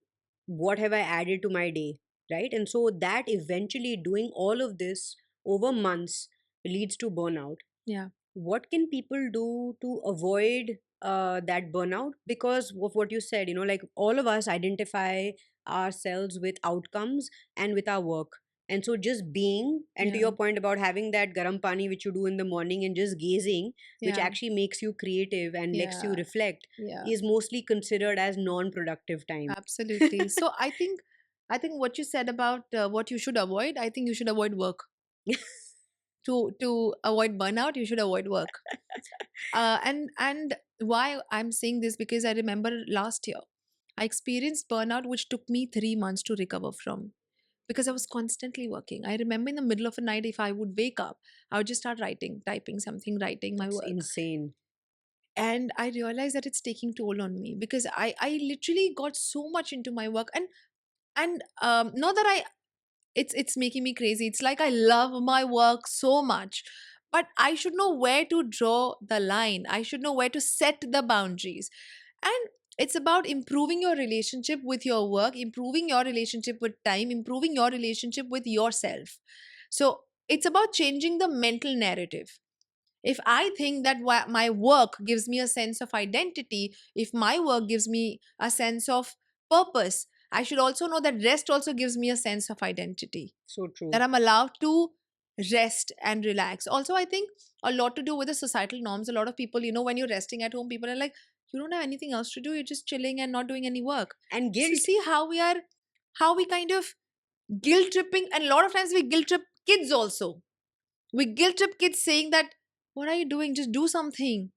what have I added to my day, right? And so that eventually doing all of this over months leads to burnout. Yeah. What can people do to avoid that burnout? Because of what you said, like all of us identify ourselves with outcomes and with our work. And so just being, and to Yeah. your point about having that garam pani which you do in the morning and just gazing, which Yeah. actually makes you creative and lets you Yeah. reflect, Yeah. is mostly considered as non-productive time. Absolutely. So I think what you said about what you should avoid, I think you should avoid work. To avoid burnout, you should avoid work. And why I'm saying this, because I remember last year I experienced burnout which took me 3 months to recover from, because I was constantly working. I remember in the middle of the night, if I would wake up, I would just start writing, typing something, writing my That's work. insane. And I realized that it's taking toll on me, because I literally got so much into my work. And not that it's making me crazy, it's like I love my work so much, but I should know where to draw the line, I should know where to set the boundaries. And it's about improving your relationship with your work, improving your relationship with time, improving your relationship with yourself. So it's about changing the mental narrative. If I think that my work gives me a sense of identity, if my work gives me a sense of purpose, I should also know that rest also gives me a sense of identity, So that true. I'm allowed to rest and relax. Also, I think a lot to do with the societal norms. A lot of people, when you're resting at home, people are like, you don't have anything else to do, you're just chilling and not doing any work. And So guilt. see how we kind of guilt tripping, and a lot of times we guilt trip kids also. We guilt trip kids saying that, what are you doing? Just do something.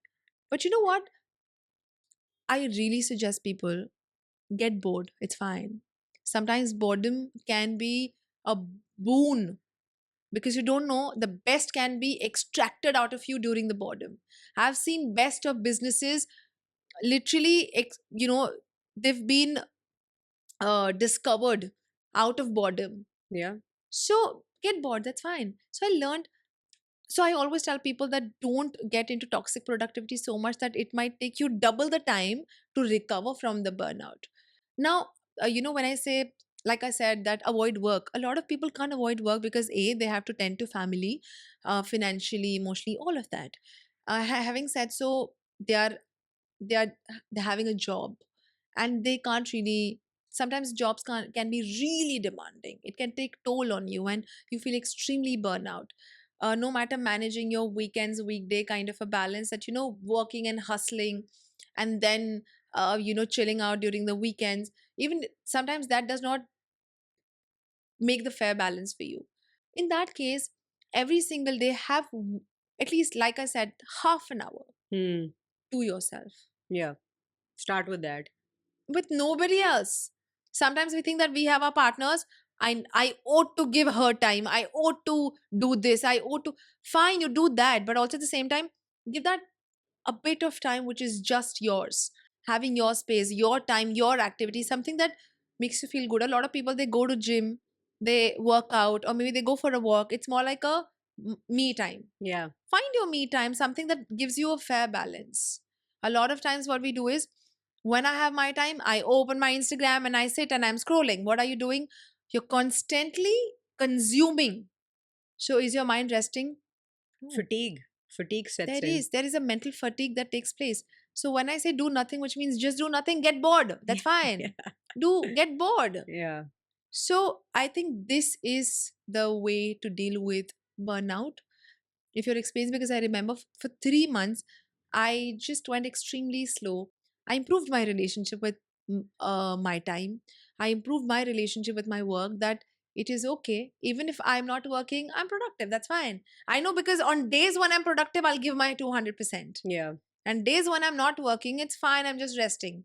But you know what? I really suggest people get bored. It's fine. Sometimes boredom can be a boon, because you don't know, the best can be extracted out of you during the boredom. I've seen best of businesses literally, they've been discovered out of boredom. Yeah. So get bored, that's fine. So I always tell people that don't get into toxic productivity so much that it might take you double the time to recover from the burnout. Now, when I say, like I said, that avoid work, a lot of people can't avoid work because A, they have to tend to family, financially, emotionally, all of that. Having said so, they are they are they're having a job, and they can't really, sometimes jobs can be really demanding, it can take toll on you and you feel extremely burnout. No matter managing your weekends, weekday kind of a balance, that working and hustling, and then chilling out during the weekends, even sometimes that does not make the fair balance for you. In that case, every single day have at least, like I said, half an hour Hmm. to yourself, Yeah. Start with that. with nobody else. Sometimes we think that we have our partners. I ought to give her time. I ought to do this. I ought to. Fine, you do that, but also at the same time, give that a bit of time which is just yours. Having your space, your time, your activity, something that makes you feel good. A lot of people, they go to gym, they work out, or maybe they go for a walk. It's more like a me time. Yeah. Find your me time, something that gives you a fair balance. A lot of times what we do is, when I have my time, I open my Instagram and I sit and I'm scrolling. What are you doing? You're constantly consuming. So is your mind resting? No. Fatigue sets There in. is there is a mental fatigue that takes place. So when I say do nothing, which means just do nothing, get bored, that's Yeah. fine. Do get bored. Yeah. So I think this is the way to deal with burnout. If you're experienced, because I remember for 3 months, I just went extremely slow. I improved my relationship with my time. I improved my relationship with my work, that it is okay. Even if I'm not working, I'm productive. That's fine. I know, because on days when I'm productive, I'll give my 200%. Yeah. And days when I'm not working, it's fine. I'm just resting.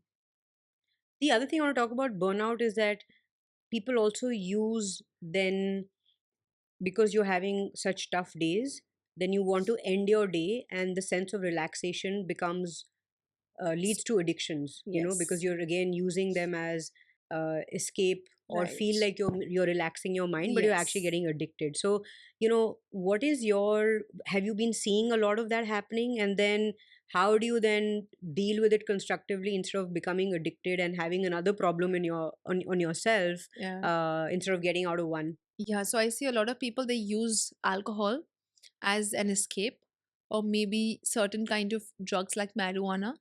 The other thing I want to talk about burnout is that people also use then, because you're having such tough days, then you want to end your day, and the sense of relaxation becomes leads to addictions, because Yes. you're again using them as escape, or Right. feel like you're relaxing your mind, but you're actually Yes. getting addicted. So what is your, have you been seeing a lot of that happening, and then how do you then deal with it constructively instead of becoming addicted and having another problem in on yourself, Yeah. instead of getting out of one? Yeah. So I see a lot of people, they use alcohol as an escape, or maybe certain kind of drugs like marijuana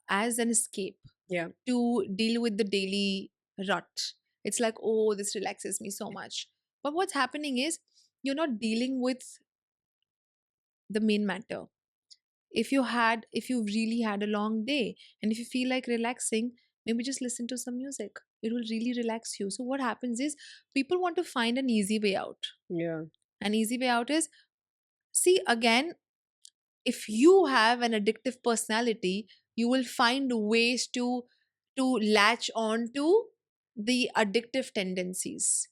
as an escape Yeah. to deal with the daily rut. It's like, oh, this relaxes me so much. But what's happening is, you're not dealing with the main matter. If you really had a long day, and if you feel like relaxing, maybe just listen to some music. It will really relax you. So what happens is, people want to find an easy way out. Yeah. An easy way out is, see, again, if you have an addictive personality, you will find ways to latch on to the addictive tendencies.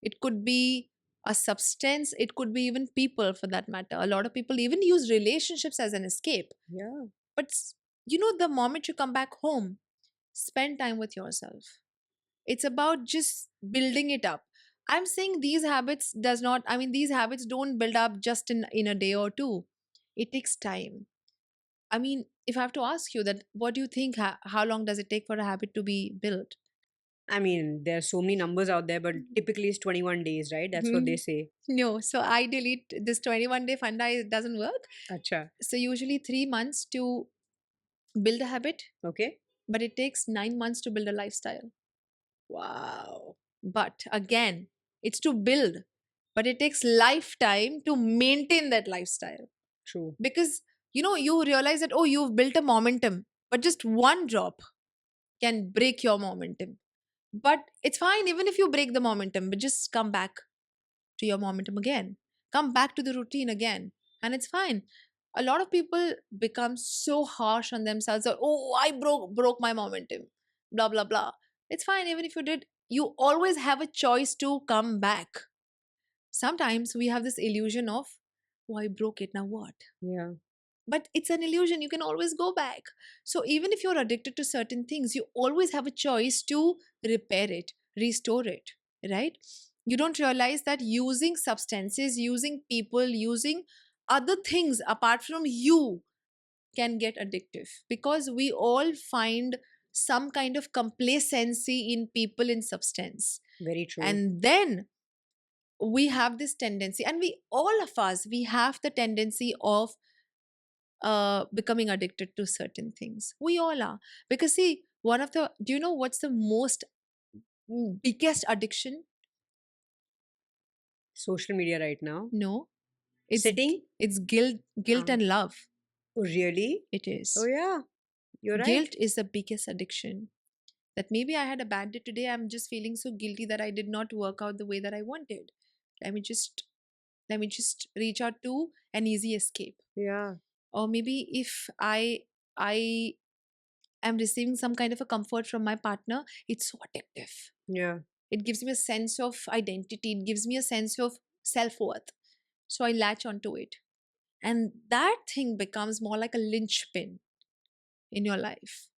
It could be a substance, it could be even people, for that matter. A lot of people even use relationships as an escape. Yeah. But the moment you come back home, spend time with yourself. It's about just building it up. I'm saying these habits does not I mean these habits don't build up just in a day or two. It takes time. I mean, if I have to ask you that, what do you think, how long does it take for a habit to be built? I mean, there are so many numbers out there, but typically it's 21 days, right? That's what they Mhm. say. No, so ideally this 21-day funda, it doesn't work. Acha. So usually 3 months to build a habit, Okay. but it takes 9 months to build a lifestyle. Wow. But again, it's to build, but it takes lifetime to maintain that lifestyle. True. Because you realize that, oh, you've built a momentum, but just one drop can break your momentum. But it's fine even if you break the momentum, but just come back to your momentum again. Come back to the routine again. And it's fine. A lot of people become so harsh on themselves that, oh, I broke my momentum. Blah blah blah. It's fine even if you did. You always have a choice to come back. Sometimes we have this illusion of, oh, I broke it, now what? Yeah. But it's an illusion. You can always go back. So even if you're addicted to certain things, you always have a choice to repair it, restore it, right? You don't realize that using substances, using people, using other things apart from you can get addictive, because we all find some kind of complacency in people, in substance. Very true. And then we have this tendency, and we all of us, we have the tendency of becoming addicted to certain things. We all are. Because, see, do you know what's the most biggest addiction? Social media right now. No, it's Sitting? it's guilt Uh, and love. oh, really? It Oh, is. yeah. You're right. Guilt is the biggest addiction. That maybe I had a bad day today. I'm just feeling so guilty that I did not work out the way that I wanted. Let me just let me just reach out to an easy escape. Yeah. Or maybe if I am receiving some kind of a comfort from my partner, it's so addictive. Yeah. It gives me a sense of identity. It gives me a sense of self worth. So I latch onto it. And that thing becomes more like a linchpin in your life.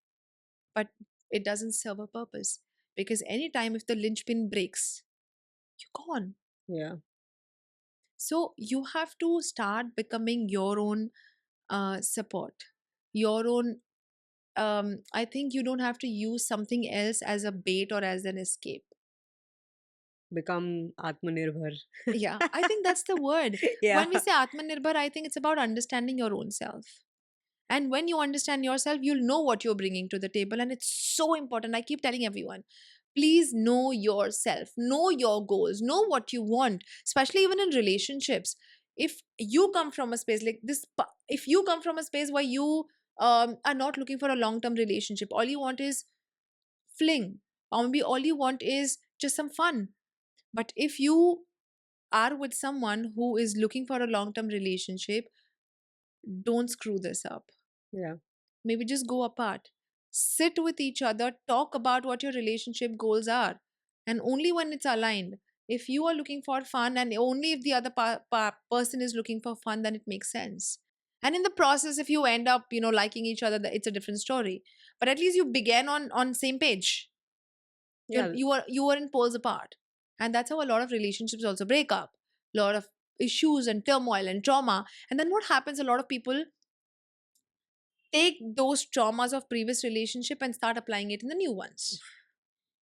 But it doesn't serve a purpose. Because anytime if the linchpin breaks, you're gone. Yeah. So you have to start becoming your own support, your own. I think you don't have to use something else as a bait or as an escape. Become Atmanirbhar. Yeah, I think that's the word. Yeah. When we say Atmanirbhar, I think it's about understanding your own self. And when you understand yourself, you'll know what you're bringing to the table. And it's so important. I keep telling everyone, please know yourself, know your goals, know what you want, especially even in relationships. If you come from a space like this, if you come from a space where you are not looking for a long term relationship, all you want is fling, or maybe all you want is just some fun. But if you are with someone who is looking for a long term relationship, don't screw this up. Yeah. Maybe just go apart. Sit with each other, talk about what your relationship goals are. And only when it's aligned, if you are looking for fun and only if the other person is looking for fun, then it makes sense. And in the process, if you end up, liking each other, it's a different story. But at least you began on same page. Yeah. You are in poles apart. And that's how a lot of relationships also break up. A lot of issues and turmoil and trauma. And then what happens, a lot of people take those traumas of previous relationship and start applying it in the new ones,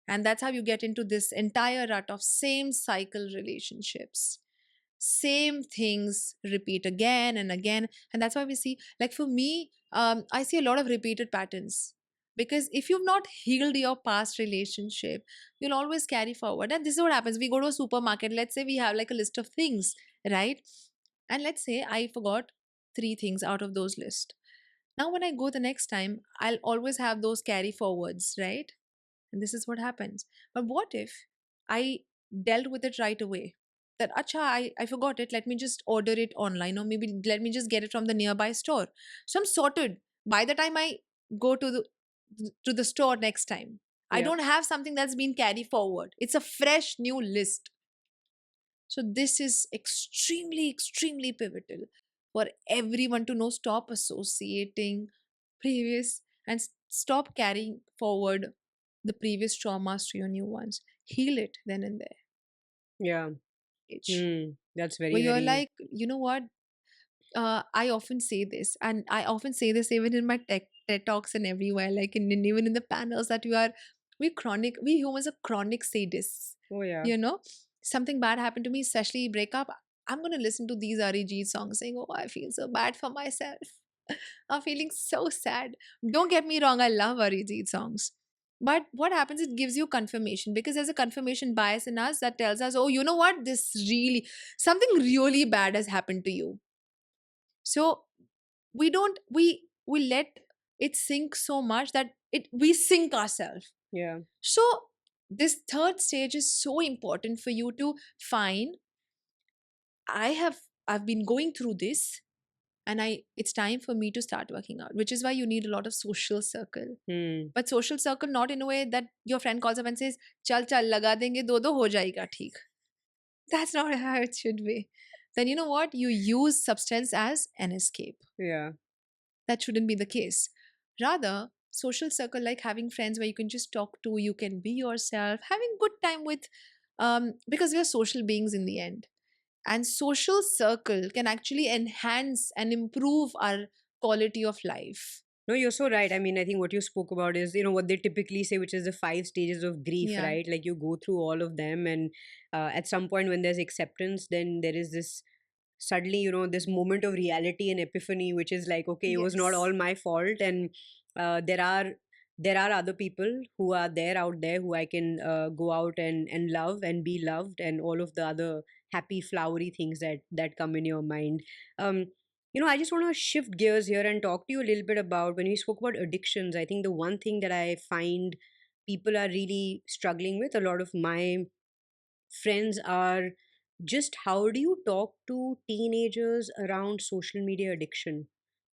and that's how you get into this entire rut of same cycle relationships, same things repeat again and again. And that's why we see, like for me, I see a lot of repeated patterns, because if you've not healed your past relationship, you'll always carry forward. And this is what happens: we go to a supermarket, let's say we have like a list of things, right? And let's say I forgot 3 things out of those list. Now, when I go the next time, I'll always have those carry forwards, right? And this is what happens. But what if I dealt with it right away? That, acha, I forgot it. Let me just order it online, or maybe let me just get it from the nearby store. So I'm sorted. By the time I go to the store next time, I Yeah. don't have something that's been carried forward. It's a fresh new list. So this is extremely, extremely pivotal for everyone to know. Stop associating previous and stop carrying forward the previous traumas to your new ones. Heal it then and there. Yeah. Age. That's Where very, you're very. like, you know what? I often say this, and I often say this even in my TED talks and everywhere, like even in the panels, that we humans are chronic sadists. Oh, yeah. You know, something bad happened to me, especially breakup. I'm gonna listen to these Arijit songs, saying, "Oh, I feel so bad for myself. I'm feeling so sad." Don't get me wrong, I love Arijit songs. But what happens, it gives you confirmation, because there's a confirmation bias in us that tells us, oh, you know what? Something really bad has happened to you. So we don't we let it sink so much that we sink ourselves. Yeah. So this third stage is so important for you to find. I've been going through this, and I it's time for me to start working out, which is why you need a lot of social circle. Hmm. But social circle not in a way that your friend calls up and says, chal chal laga denge, do ho jayega theek. That's not how it should be. Then you know what, you use substance as an escape. Yeah. That shouldn't be the case. Rather, social circle, like having friends where you can just talk to, you can be yourself, having good time with, because we are social beings in the end. And social circle can actually enhance and improve our quality of life. No, you're so right. I mean, I think what you spoke about is, what they typically say, which is the 5 stages of grief, Yeah. right? Like you go through all of them, and at some point when there's acceptance, then there is this suddenly, this moment of reality and epiphany, which is like, okay, it was not Yes. all my fault, and there are other people who are there out there who I can go out and love and be loved, and all of the other happy flowery things that come in your mind. um I just want to shift gears here and talk to you a little bit about when we spoke about addictions. I think the one thing that I find people are really struggling with, a lot of my friends, are just how do you talk to teenagers around social media addiction?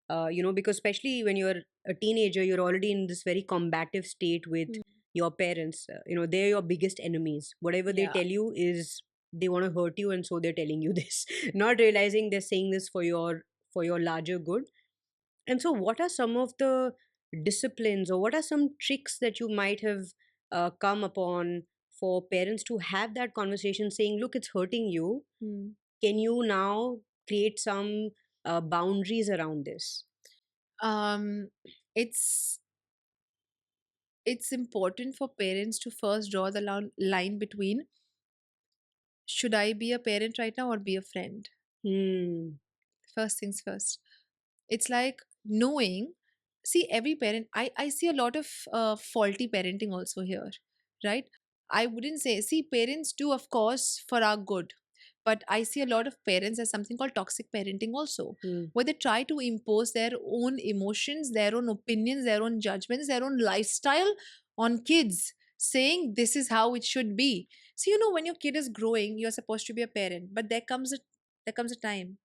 Because especially when you're a teenager, you're already in this very combative state with Hmm. your parents. They're your biggest enemies. Whatever they Yeah. tell you is they want to hurt you, and so they're telling you this, not realizing they're saying this for your larger good. And so, what are some of the disciplines, or what are some tricks that you might have come upon for parents to have that conversation, saying, "Look, it's hurting you. Hmm. Can you now create some boundaries around this?" Um, it's it's important for parents to first draw the line between, should I be a parent right now or be a friend? Hmm. First things first. It's like knowing, see, every parent, I see a lot of faulty parenting also here, right? I wouldn't say, see, parents do, of course, for our good. But I see a lot of parents as something called toxic parenting also, Mm. where they try to impose their own emotions, their own opinions, their own judgments, their own lifestyle on kids, saying this is how it should be. So when your kid is growing, you're supposed to be a parent, but there comes a time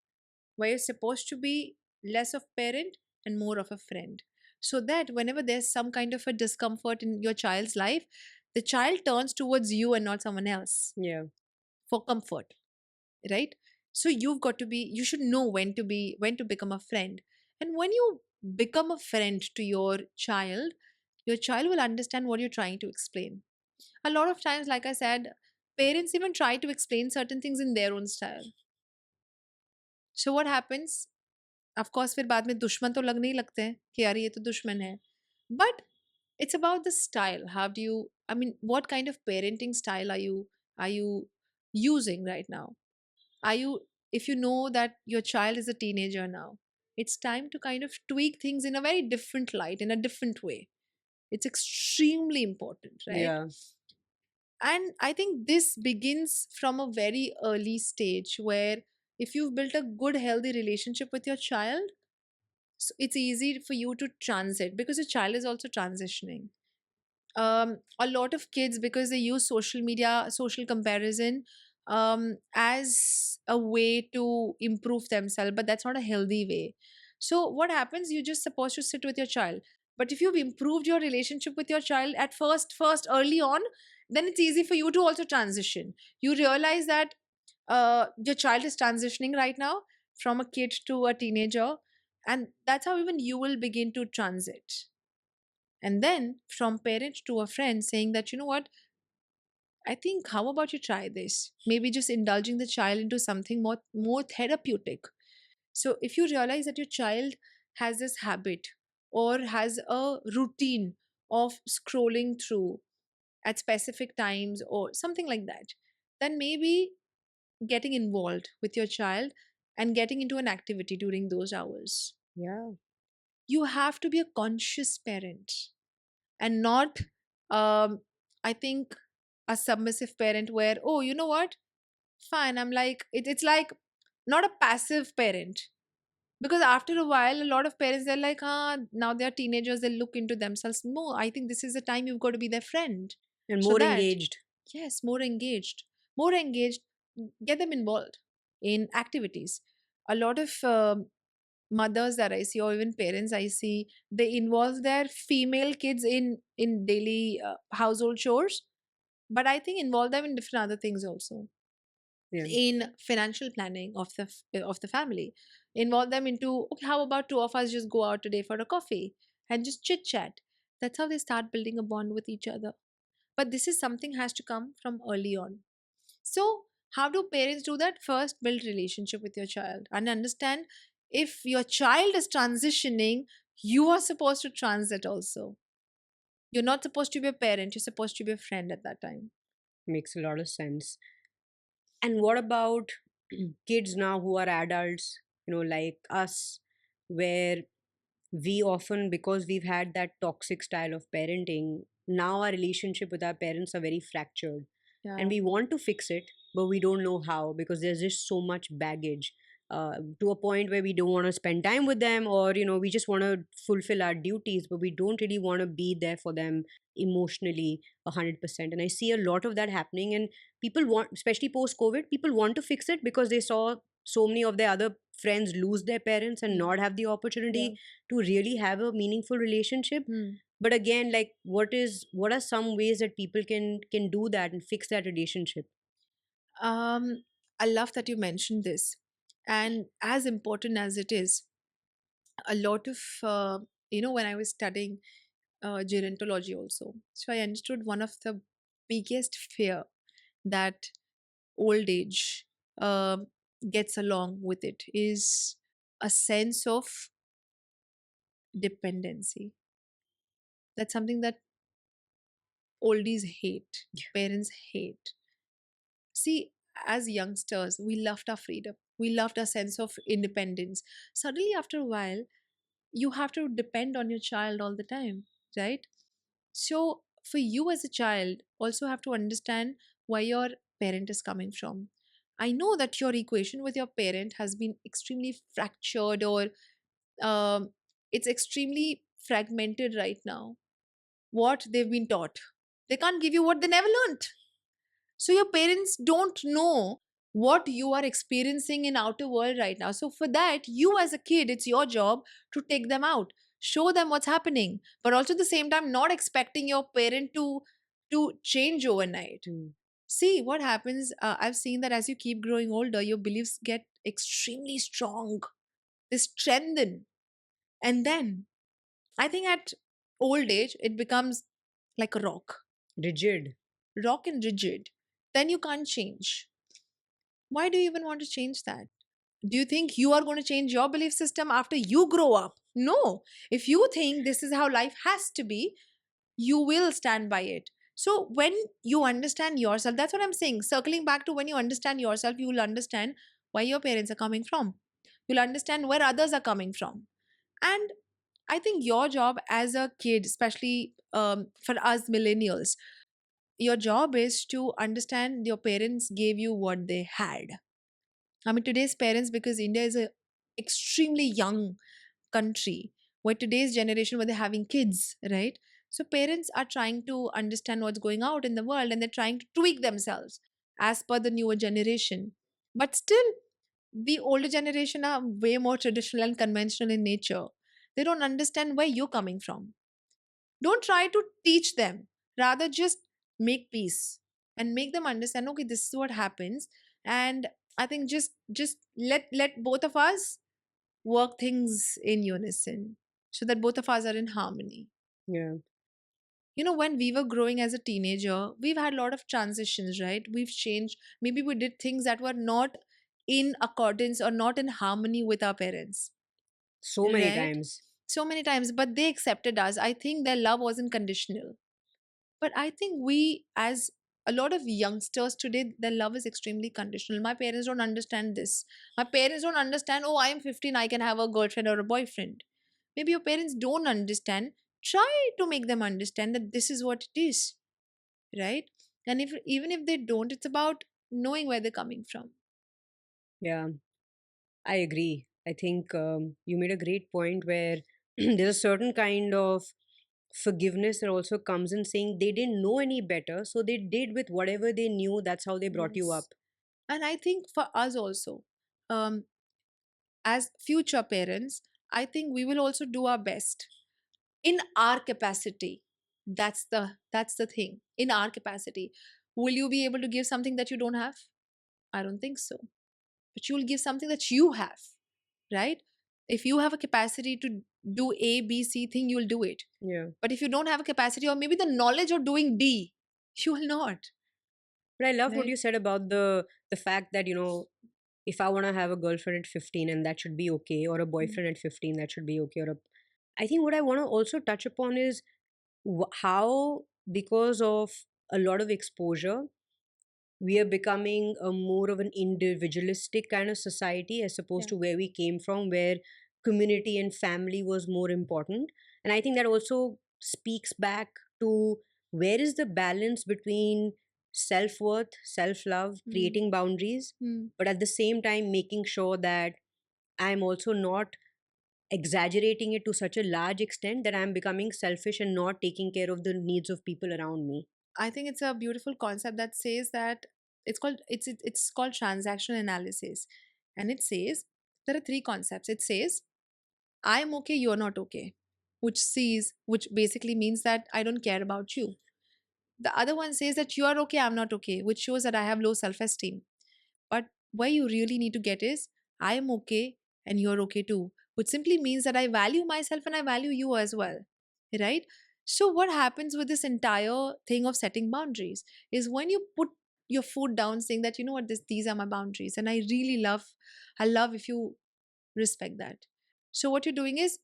where you're supposed to be less of parent and more of a friend, so that whenever there's some kind of a discomfort in your child's life, the child turns towards you and not someone else Yeah. for comfort, right? So you should know when to become a friend. And when you become a friend to your child will understand what you're trying to explain. A lot of times, like I said, parents even try to explain certain things in their own style. So what happens, of course, फिर बाद में दुश्मन तो लगने ही लगते हैं कि यार ये तो दुश्मन है. But it's about the style. How do you, I mean, what kind of parenting style are you using right now? Are you, if you know that your child is a teenager now, it's time to kind of tweak things in a very different light, in a different way. It's extremely important, right? Yeah. And I think this begins from a very early stage, where if you've built a good healthy relationship with your child, so it's easy for you to transit, because your child is also transitioning. A lot of kids, because they use social media, social comparison, as a way to improve themselves, but that's not a healthy way. So what happens, you're just supposed to sit with your child. But if you've improved your relationship with your child at first early on, then it's easy for you to also transition. You realize that your child is transitioning right now from a kid to a teenager, and that's how even you will begin to transit. And then from parent to a friend, saying that, you know what, I think, how about you try this? Maybe just indulging the child into something more therapeutic. So if you realize that your child has this habit or has a routine of scrolling through at specific times or something like that, then maybe getting involved with your child and getting into an activity during those hours. Yeah. You have to be a conscious parent, and not, um I think, a submissive parent where, oh, you know what, fine, I'm like it's like not a passive parent. Because after a while, a lot of parents, they're like, now they're teenagers, they look into themselves. No, I think this is the time you've got to be their friend. And So more that, engaged. yes, more engaged, get them involved in activities. A lot of mothers that I see, or even parents I see, they involve their female kids in daily household chores. But I think involve them in different other things also, Yeah. in financial planning of the family. Involve them into, okay, how about two of us just go out today for a coffee and just chit chat. That's how they start building a bond with each other. But this is something has to come from early on. So how do parents do that? First, build relationship with your child and understand, if your child is transitioning, you are supposed to transit also. You're not supposed to be a parent, you're supposed to be a friend at that time. Makes a lot of sense. And what about kids now who are adults, like us, where we often, because we've had that toxic style of parenting, now our relationship with our parents are very fractured. And Yeah. we want to fix it, but we don't know how, because there's just so much baggage, to a point where we don't want to spend time with them, or we just want to fulfill our duties, but we don't really want to be there for them emotionally 100%. And I see a lot of that happening. And people want, especially post COVID, people want to fix it because they saw so many of their other friends lose their parents and Mm. not have the Yeah. opportunity to really have a meaningful relationship. Hmm. But again, like, what are some ways that people can do that and fix that relationship? Um, I love that you mentioned this. And as important as it is, a lot of, when I was studying gerontology also, so I understood one of the biggest fear that old age uh, gets along with it is a sense of dependency. That's something that oldies hate, parents hate. See, as youngsters, we loved our freedom. We loved our sense of independence. Suddenly, after a while, you have to depend on your child all the time, right? So, for you as a child, also have to understand where your parent is coming from. I know that your equation with your parent has been extremely fractured, or um, it's extremely fragmented right now. What they've been taught, they can't give you what they never learnt. So your parents don't know what you are experiencing in outer world right now. So for that, you as a kid, it's your job to take them out, show them what's happening, but also at the same time not expecting your parent to change overnight. Mm. See what happens. I've seen that as you keep growing older, your beliefs get extremely strong. They strengthen. And then I think at old age, it becomes like a Rigid. rock and rigid. Then you can't change. Why do you even want to change that? Do you think you are going to change your belief system after you grow up? No. If you think this is how life has to be, you will stand by it. So when you understand yourself, that's what I'm saying. Circling back to when you understand yourself, you will understand where your parents are coming from. You'll understand where others are coming from. And I think your job as a kid, especially for us millennials, your job is to understand your parents gave you what they had. I mean, today's parents, because India is a extremely young country, where today's generation, where they're having kids, right? So parents are trying to understand what's going out in the world, and they're trying to tweak themselves as per the newer generation. But still, the older generation are way more traditional and conventional in nature. They don't understand where you're coming from. Don't try to teach them. Rather, just make peace and make them understand, okay, this is what happens. And I think just let both of us work things in unison, so that both of us are in harmony. Yeah. You know, when we were growing as a teenager, we've had a lot of transitions, right? We've changed. Maybe we did things that were not in accordance or not in harmony with our parents, So many right? times. So many times, but they accepted us. I think their love wasn't conditional. But I think we, as a lot of youngsters today, their love is extremely conditional. My parents don't understand this. My parents don't understand, oh, I am 15, I can have a girlfriend or a boyfriend. Maybe your parents don't understand. Try to make them understand that this is what it is, right? And if even if they don't, it's about knowing where they're coming from. Yeah, I agree. I think you made a great point where there's a certain kind of forgiveness that also comes in saying they didn't know any better, so they did with whatever they knew. That's how they brought you Yes. up. And I think for us also, um, as future parents, I think we will also do our best in our capacity. That's the thing. In our capacity, will you be able to give something that you don't have? I don't think so. But you'll give something that you have, right? If you have a capacity to do A, B, C thing, you'll do it. Yeah. But if you don't have a capacity, or maybe the knowledge of doing D, you will not, But I love what right? you said about the fact that, if I want to have a girlfriend at 15 and that should be okay, or a Mm. boyfriend at 15 that should be okay, I think what I want to also touch upon is how, because of a lot of exposure, we are becoming a more of an individualistic kind of society as opposed Yeah. to where we came from, where community and family was more important. And I think that also speaks back to where is the balance between self-worth, self-love, Mm. creating boundaries, Mm. but at the same time making sure that I'm also not exaggerating it to such a large extent that I'm becoming selfish and not taking care of the needs of people around me. I think it's a beautiful concept that says that it's called transactional analysis, and it says there are three concepts. It says I'm okay, you're not okay, which basically means that I don't care about you. The other one says that you are okay, I'm not okay, which shows that I have low self esteem. But where you really need to get is I am okay and you're okay too, which simply means that I value myself and I value you as well. Right? So, what happens with this entire thing of setting boundaries is when you put your foot down saying that, you know what, these are my boundaries, and I love if you respect that. So, what you're doing is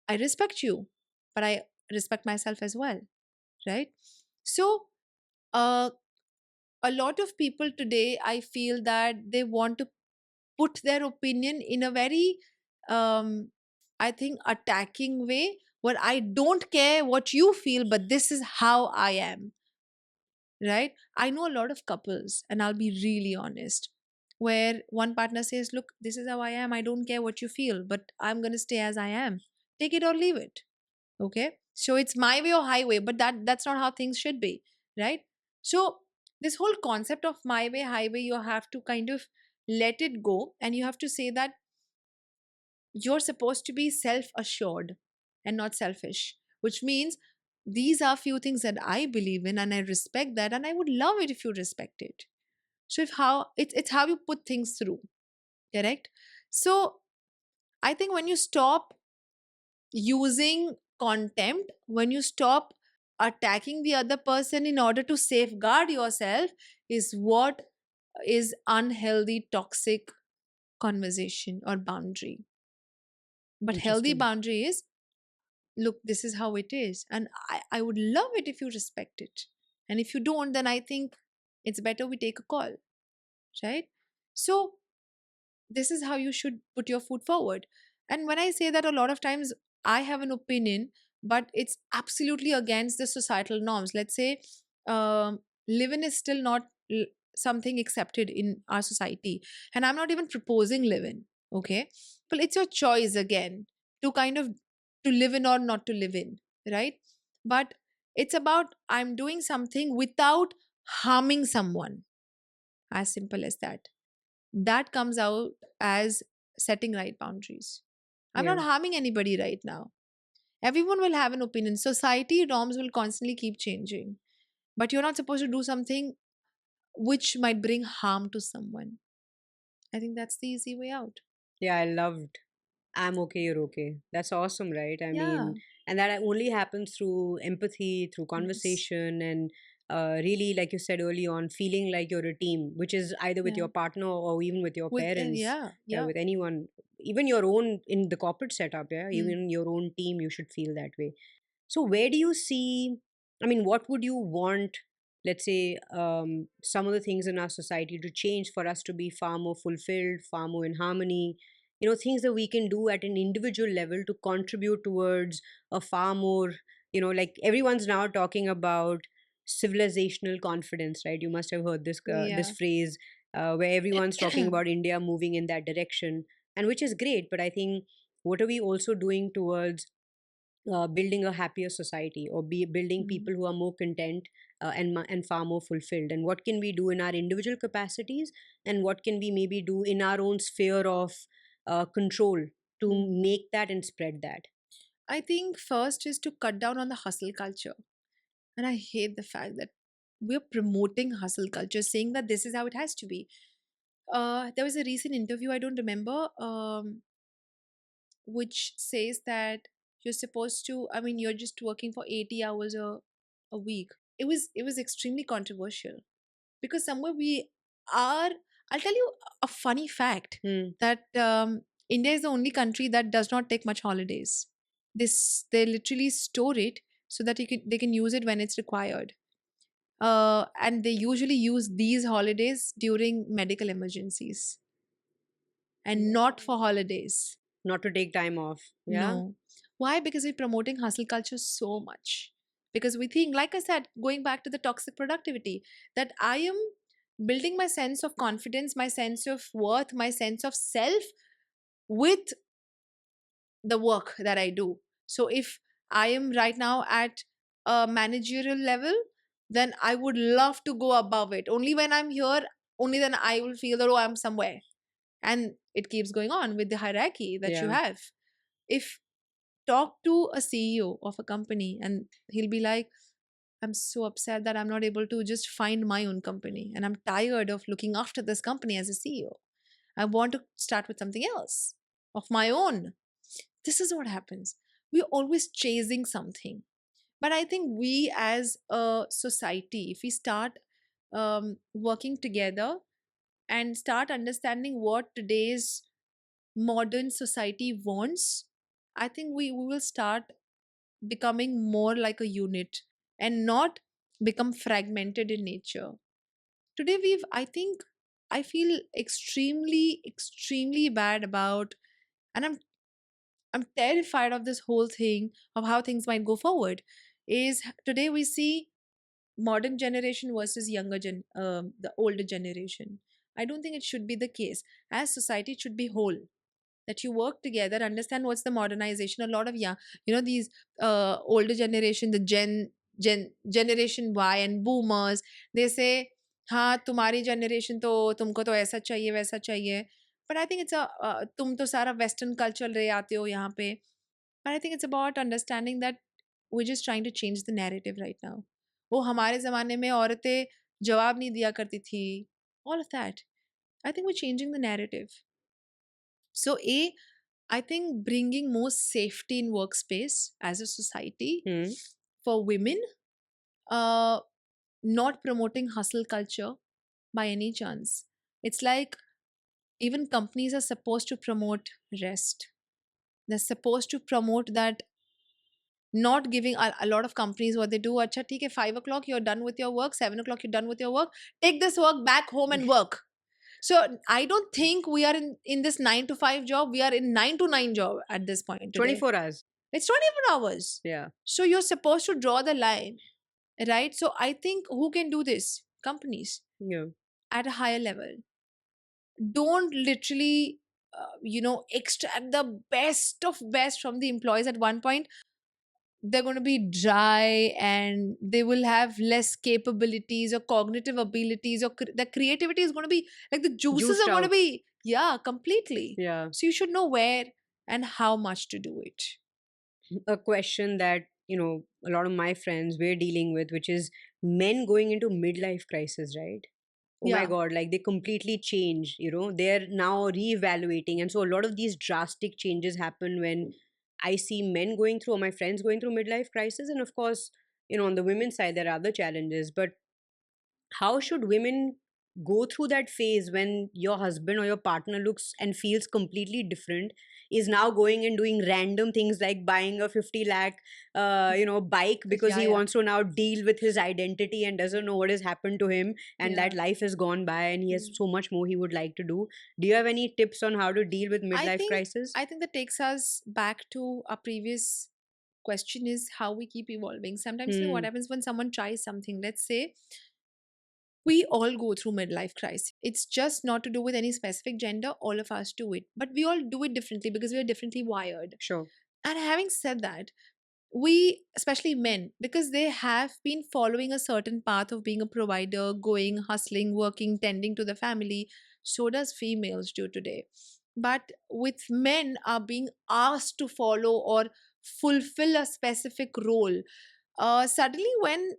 I respect you, but I respect myself as well. Right? So, uh, a lot of people today, I feel that they want to put their opinion in a very I think attacking way, where I don't care what you feel, but this is how I am, right? I know a lot of couples, and I'll be really honest, where one partner says, look, this is how I am, I don't care what you feel, but I'm going to stay as I am. Take it or leave it. Okay, so it's my way or highway, but that's not how things should be, right? So this whole concept of my way highway, you have to kind of let it go, and you have to say that you're supposed to be self assured and not selfish, which means these are few things that I believe in and I respect that, and I would love it if you respect it. So if how it's how you put things through, correct? So I think when you stop using contempt, when you stop attacking the other person in order to safeguard yourself, is what is unhealthy, toxic conversation or boundary. But healthy Interesting. boundary is, look, this is how it is, and I would love it if you respect it. And if you don't, then I think it's better we take a call, right? So this is how you should put your foot forward. And when I say that, a lot of times I have an opinion, but it's absolutely against the societal norms. Let's say live-in is still not something accepted in our society, and I'm not even proposing live-in. Okay, but it's your choice again to kind of to live in or not to live in, right? But it's about I'm doing something without harming someone, as simple as that. That comes out as setting right boundaries. I'm Yeah. not harming anybody right now. Everyone will have an opinion. Society norms will constantly keep changing. But you're not supposed to do something which might bring harm to someone. I think that's the easy way out. Yeah, I loved I'm okay, you're okay. That's awesome, right? I Yeah. mean, and that only happens through empathy, through Yes. conversation, and really, like you said early on, feeling like you're a team, which is either with Yeah. your partner or even with your With parents, yeah, yeah. with anyone, even your own in the corporate setup, yeah, Mm, even your own team, you should feel that way. So, where do you see? I mean, what would you want, let's say, some of the things in our society to change for us to be far more fulfilled, far more in harmony? Things that we can do at an individual level to contribute towards a far more, like everyone's now talking about civilizational confidence, right? You must have heard this yeah. phrase where everyone's talking about India moving in that direction, and which is great. But I think what are we also doing towards building a happier society, or be building Mm, people who are more content and far more fulfilled, and what can we do in our individual capacities, and what can we maybe do in our own sphere of control to mm. make that and spread that. I think first is to cut down on the hustle culture. And I hate the fact that we're promoting hustle culture, saying that this is how it has to be. There was a recent interview, I don't remember, which says that you're supposed to, I mean, you're just working for 80 hours a week. It was extremely controversial because somewhere we are. I'll tell you a funny fact Hmm. that India is the only country that does not take much holidays. They literally store it so that they can use it when it's required. And they usually use these holidays during medical emergencies and not for holidays. Not to take time off, yeah. No. Why? Because we're promoting hustle culture so much. Because we think, like I said, going back to the toxic productivity, that I am building my sense of confidence, my sense of worth, my sense of self with the work that I do. So if I am right now at a managerial level, then I would love to go above it. Only when I'm here, only then I will feel that, oh, I'm somewhere. And it keeps going on with the hierarchy that you Yeah. have. If talk to a CEO of a company and he'll be like, I'm so upset that I'm not able to just find my own company. And I'm tired of looking after this company as a CEO. I want to start with something else of my own. This is what happens. We're always chasing something. But I think we as a society, if we start working together and start understanding what today's modern society wants, I think we will start becoming more like a unit and not become fragmented in nature. Today, I think, I feel extremely, extremely bad about, and I'm terrified of this whole thing of how things might go forward. Is today we see modern generation versus the older generation. I don't think it should be the case. As society, it should be whole, that you work together, understand what's the modernization. A lot of, yeah, these older generation, the generation Y and boomers, they say, हाँ तुम्हारी generation तो तुमको तो ऐसा चाहिए वैसा चाहिए. But I think it's a तुम तो सारा western culture ले आते हो यहाँ पे. But I think it's about understanding that we're just trying to change the narrative right now. वो हमारे ज़माने में औरतें जवाब नहीं दिया करती थी. All of that. I think we're changing the narrative. So, I think bringing more safety in workspace as a society for women, uh, not promoting hustle culture by any chance. It's like even companies are supposed to promote rest. They're supposed to promote that, not giving a lot of companies what they do. Acha, theek hai, 5 o'clock you're done with your work, 7 o'clock you're done with your work. Take this work back home and work. So I don't think we are in this 9 to 5 job. We are in 9 to 9 job at this point today. 24 hours. It's 24 hours. Yeah. So you're supposed to draw the line, right? So I think who can do this? Companies. Yeah. At a higher level. Don't literally, extract the best of best from the employees. At one point, they're going to be dry and they will have less capabilities or cognitive abilities, or the creativity is going to be like the juices Juiced are going to out. be, yeah, completely. Yeah. So you should know where and how much to do it. A question that, a lot of my friends were dealing with, which is men going into midlife crisis, right? Oh my Yeah. God, like they completely change, they're now reevaluating. And so a lot of these drastic changes happen when I see men going through, or my friends going through midlife crisis. And of course, on the women's side, there are other challenges. But how should women go through that phase when your husband or your partner looks and feels completely different, is now going and doing random things like buying a 50 lakh bike because he Yeah. wants to now deal with his identity and doesn't know what has happened to him, and that Yeah. life has gone by and he has so much more he would like to do. Do you have any tips on how to deal with midlife crisis? I think that takes us back to our previous question, is how we keep evolving. Sometimes what happens when someone tries something, let's say we all go through midlife crisis. It's just not to do with any specific gender, all of us do it, but we all do it differently because we are differently wired. Sure. And having said that, we, especially men, because they have been following a certain path of being a provider, going, hustling, working, tending to the family, so does females do today. But with men are being asked to follow or fulfill a specific role, suddenly when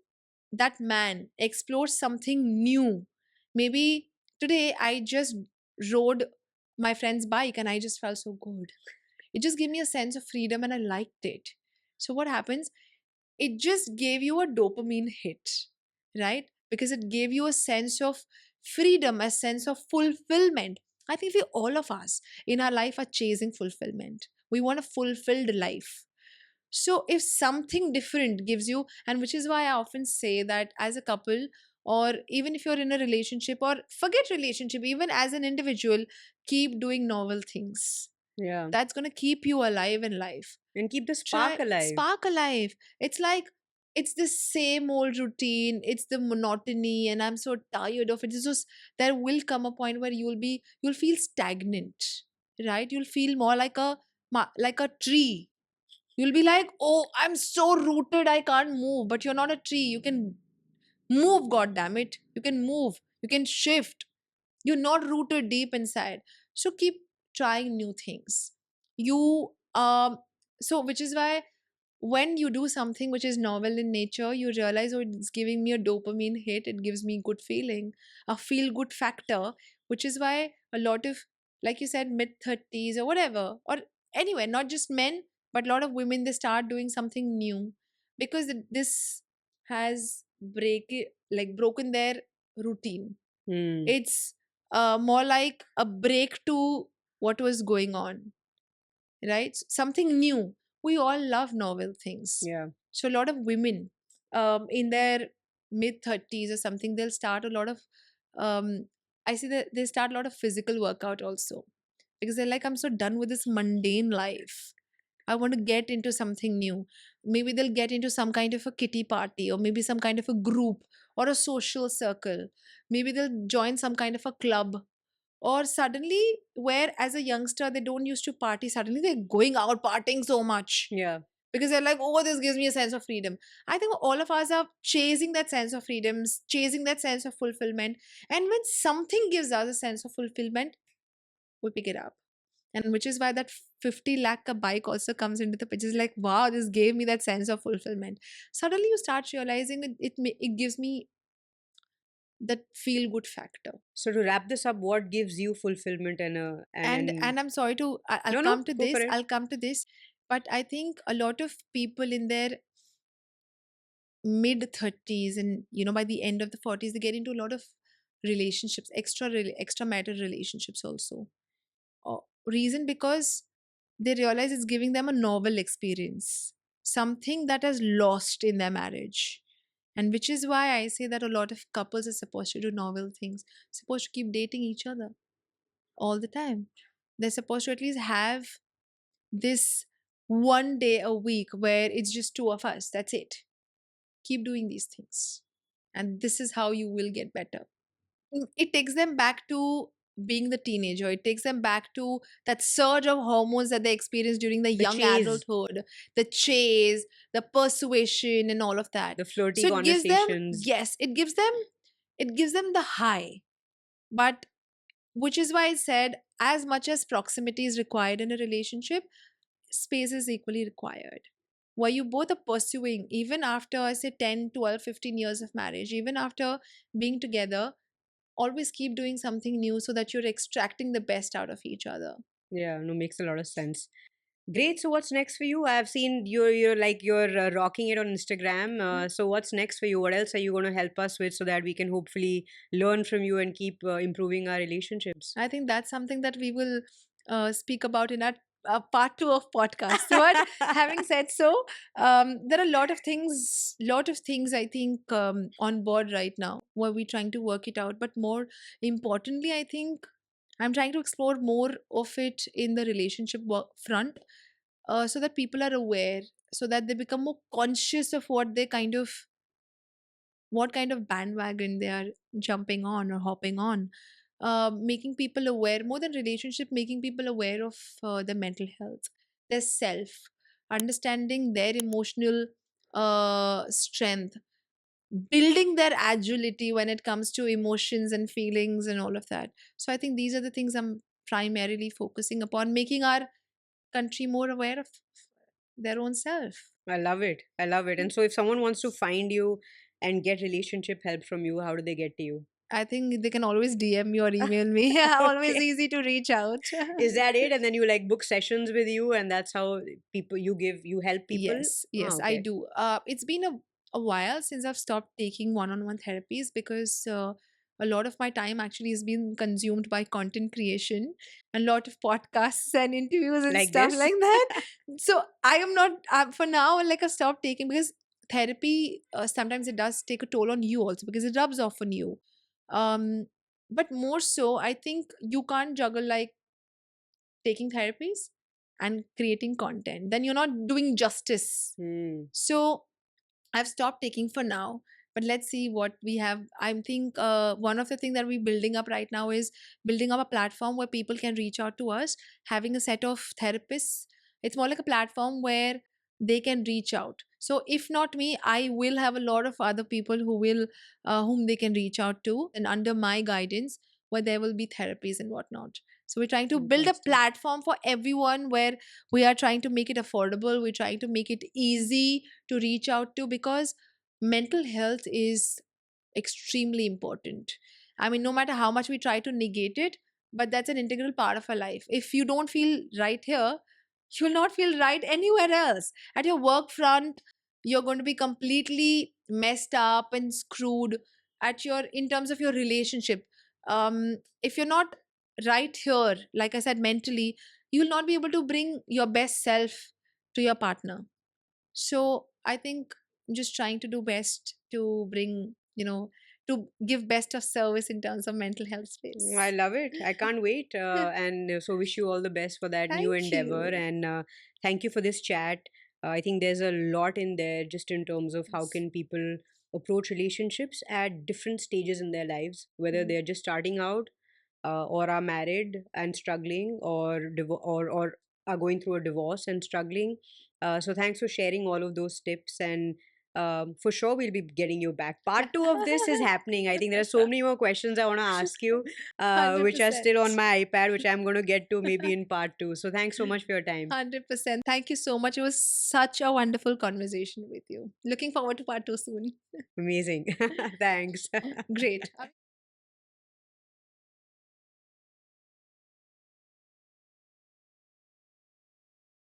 that man explores something new, maybe today I just rode my friend's bike and I just felt so good. It just gave me a sense of freedom and I liked it. So what happens? It just gave you a dopamine hit, right? Because it gave you a sense of freedom, a sense of fulfillment. I think we, all of us in our life, are chasing fulfillment. We want a fulfilled life. So if something different gives you, and which is why I often say that as a couple, or even if you're in a relationship, or forget relationship, even as an individual, keep doing novel things. Yeah. That's going to keep you alive in life. And keep the spark alive. Spark alive. It's like, it's the same old routine, it's the monotony, and I'm so tired of it. It's just, there will come a point where you'll feel stagnant, right? You'll feel more like a tree. You'll be like, oh, I'm so rooted, I can't move. But you're not a tree. You can move, god damn it. You can move. You can shift. You're not rooted deep inside. So keep trying new things. You so which is why when you do something which is novel in nature, you realize, oh, it's giving me a dopamine hit, it gives me good feeling, a feel good factor, which is why a lot of, like you said, mid 30s or whatever, or anyway, not just men, but a lot of women, they start doing something new because this has broken their routine. It's more like a break to what was going on, right? Something new. We all love novel things. Yeah. So a lot of women in their mid 30s or something, they'll start a lot of, I see that they start a lot of physical workout also, because they're like, I'm so done with this mundane life. I want to get into something new. Maybe they'll get into some kind of a kitty party, or maybe some kind of a group or a social circle. Maybe they'll join some kind of a club. Or suddenly, where as a youngster they don't used to party, suddenly they're going out partying so much Yeah. because they're like, oh, this gives me a sense of freedom. I think all of us are chasing that sense of freedom, chasing that sense of fulfillment. And when something gives us a sense of fulfillment, we pick it up. And which is why that 50 lakh ka bike also comes into the picture. It's like, wow, this gave me that sense of fulfillment. Suddenly you start realizing that it gives me that feel good factor. So to wrap this up, what gives you fulfillment and And I'm sorry to, I'll no, no, come to go for this, it. I'll come to this. But I think a lot of people in their mid 30s, and by the end of the 40s, they get into a lot of relationships, extramarital relationships also. Reason because they realize it's giving them a novel experience, something that has lost in their marriage. And which is why I say that a lot of couples are supposed to do novel things, supposed to keep dating each other all the time. They're supposed to at least have this one day a week where it's just two of us. That's it. Keep doing these things. And this is how you will get better. It takes them back to being the teenager. It takes them back to that surge of hormones that they experienced during the The young chase, adulthood, the chase, the persuasion, and all of that. the flirty So it gives them, conversations. yes, it gives them the high. But which is why I said, as much as proximity is required in a relationship, space is equally required. Where you both are pursuing, even after, I say, 10, 12, 15 years of marriage, even after being together, always keep doing something new so that you're extracting the best out of each other. Yeah, no, makes a lot of sense. Great. So what's next for you? I've seen you're rocking it on Instagram. So what's next for you? What else are you going to help us with so that we can hopefully learn from you and keep improving our relationships? I think that's something that we will speak about in our part two of podcast. But having said so, there are a lot of things I think on board right now where we're trying to work it out. But more importantly, I think I'm trying to explore more of it in the relationship work front, so that people are aware, so that they become more conscious of what kind of bandwagon they are jumping on or hopping on. Making people aware, more than relationship, making people aware of their mental health, their self, understanding their emotional strength, building their agility when it comes to emotions and feelings and all of that. So I think these are the things I'm primarily focusing upon, making our country more aware of their own self. I love it. I love it. And so if someone wants to find you and get relationship help from you, how do they get to you? I think they can always DM me or email me. Always Okay. easy to reach out. Is that it? And then you like book sessions with you and that's how people you help people? Yes, Oh, yes, I okay. do. It's been a while since I've stopped taking one-on-one therapies because a lot of my time actually has been consumed by content creation and a lot of podcasts and interviews and Like stuff this? like that. So I am not, for now, like I've stopped taking because therapy, sometimes it does take a toll on you also because it rubs off on you. Um, but more so, I think you can't juggle like taking therapies and creating content. Then you're not doing justice. Hmm. So I've stopped taking for now, but let's see what we have. I think one of the things that we're building up right now is building up a platform where people can reach out to us, having a set of therapists. It's more like a platform where they can reach out. So if not me, I will have a lot of other people whom they can reach out to, and under my guidance, where there will be therapies and whatnot. So we're trying to build a Fantastic. platform for everyone where we are trying to make it affordable. We're trying to make it easy to reach out to because mental health is extremely important. I mean, no matter how much we try to negate it, but that's an integral part of our life. If you don't feel right here, you'll not feel right anywhere else. At your work front, you're going to be completely messed up and screwed at your in terms of your relationship. If you're not right here, like I said, mentally, you'll not be able to bring your best self to your partner. So I think just trying to do best to bring, to give best of service in terms of mental health I space. love it. I can't wait. And so wish you all the best for that new Thank endeavor. you. And thank you for this chat. I think there's a lot in there just in terms of how Yes. can people approach relationships at different stages in their lives, whether Mm. they're just starting out or are married and struggling, or or are going through a divorce and struggling. So thanks for sharing all of those tips, and for sure we'll be getting you back. Part two of this is happening. I think there are so many more questions I want to ask you, which are 100%. still on my iPad, which I'm going to get to maybe in part two. So thanks so much for your time. 100%. Thank you so much. It was such a wonderful conversation with you. Looking forward to part two soon. Amazing. Thanks. Great.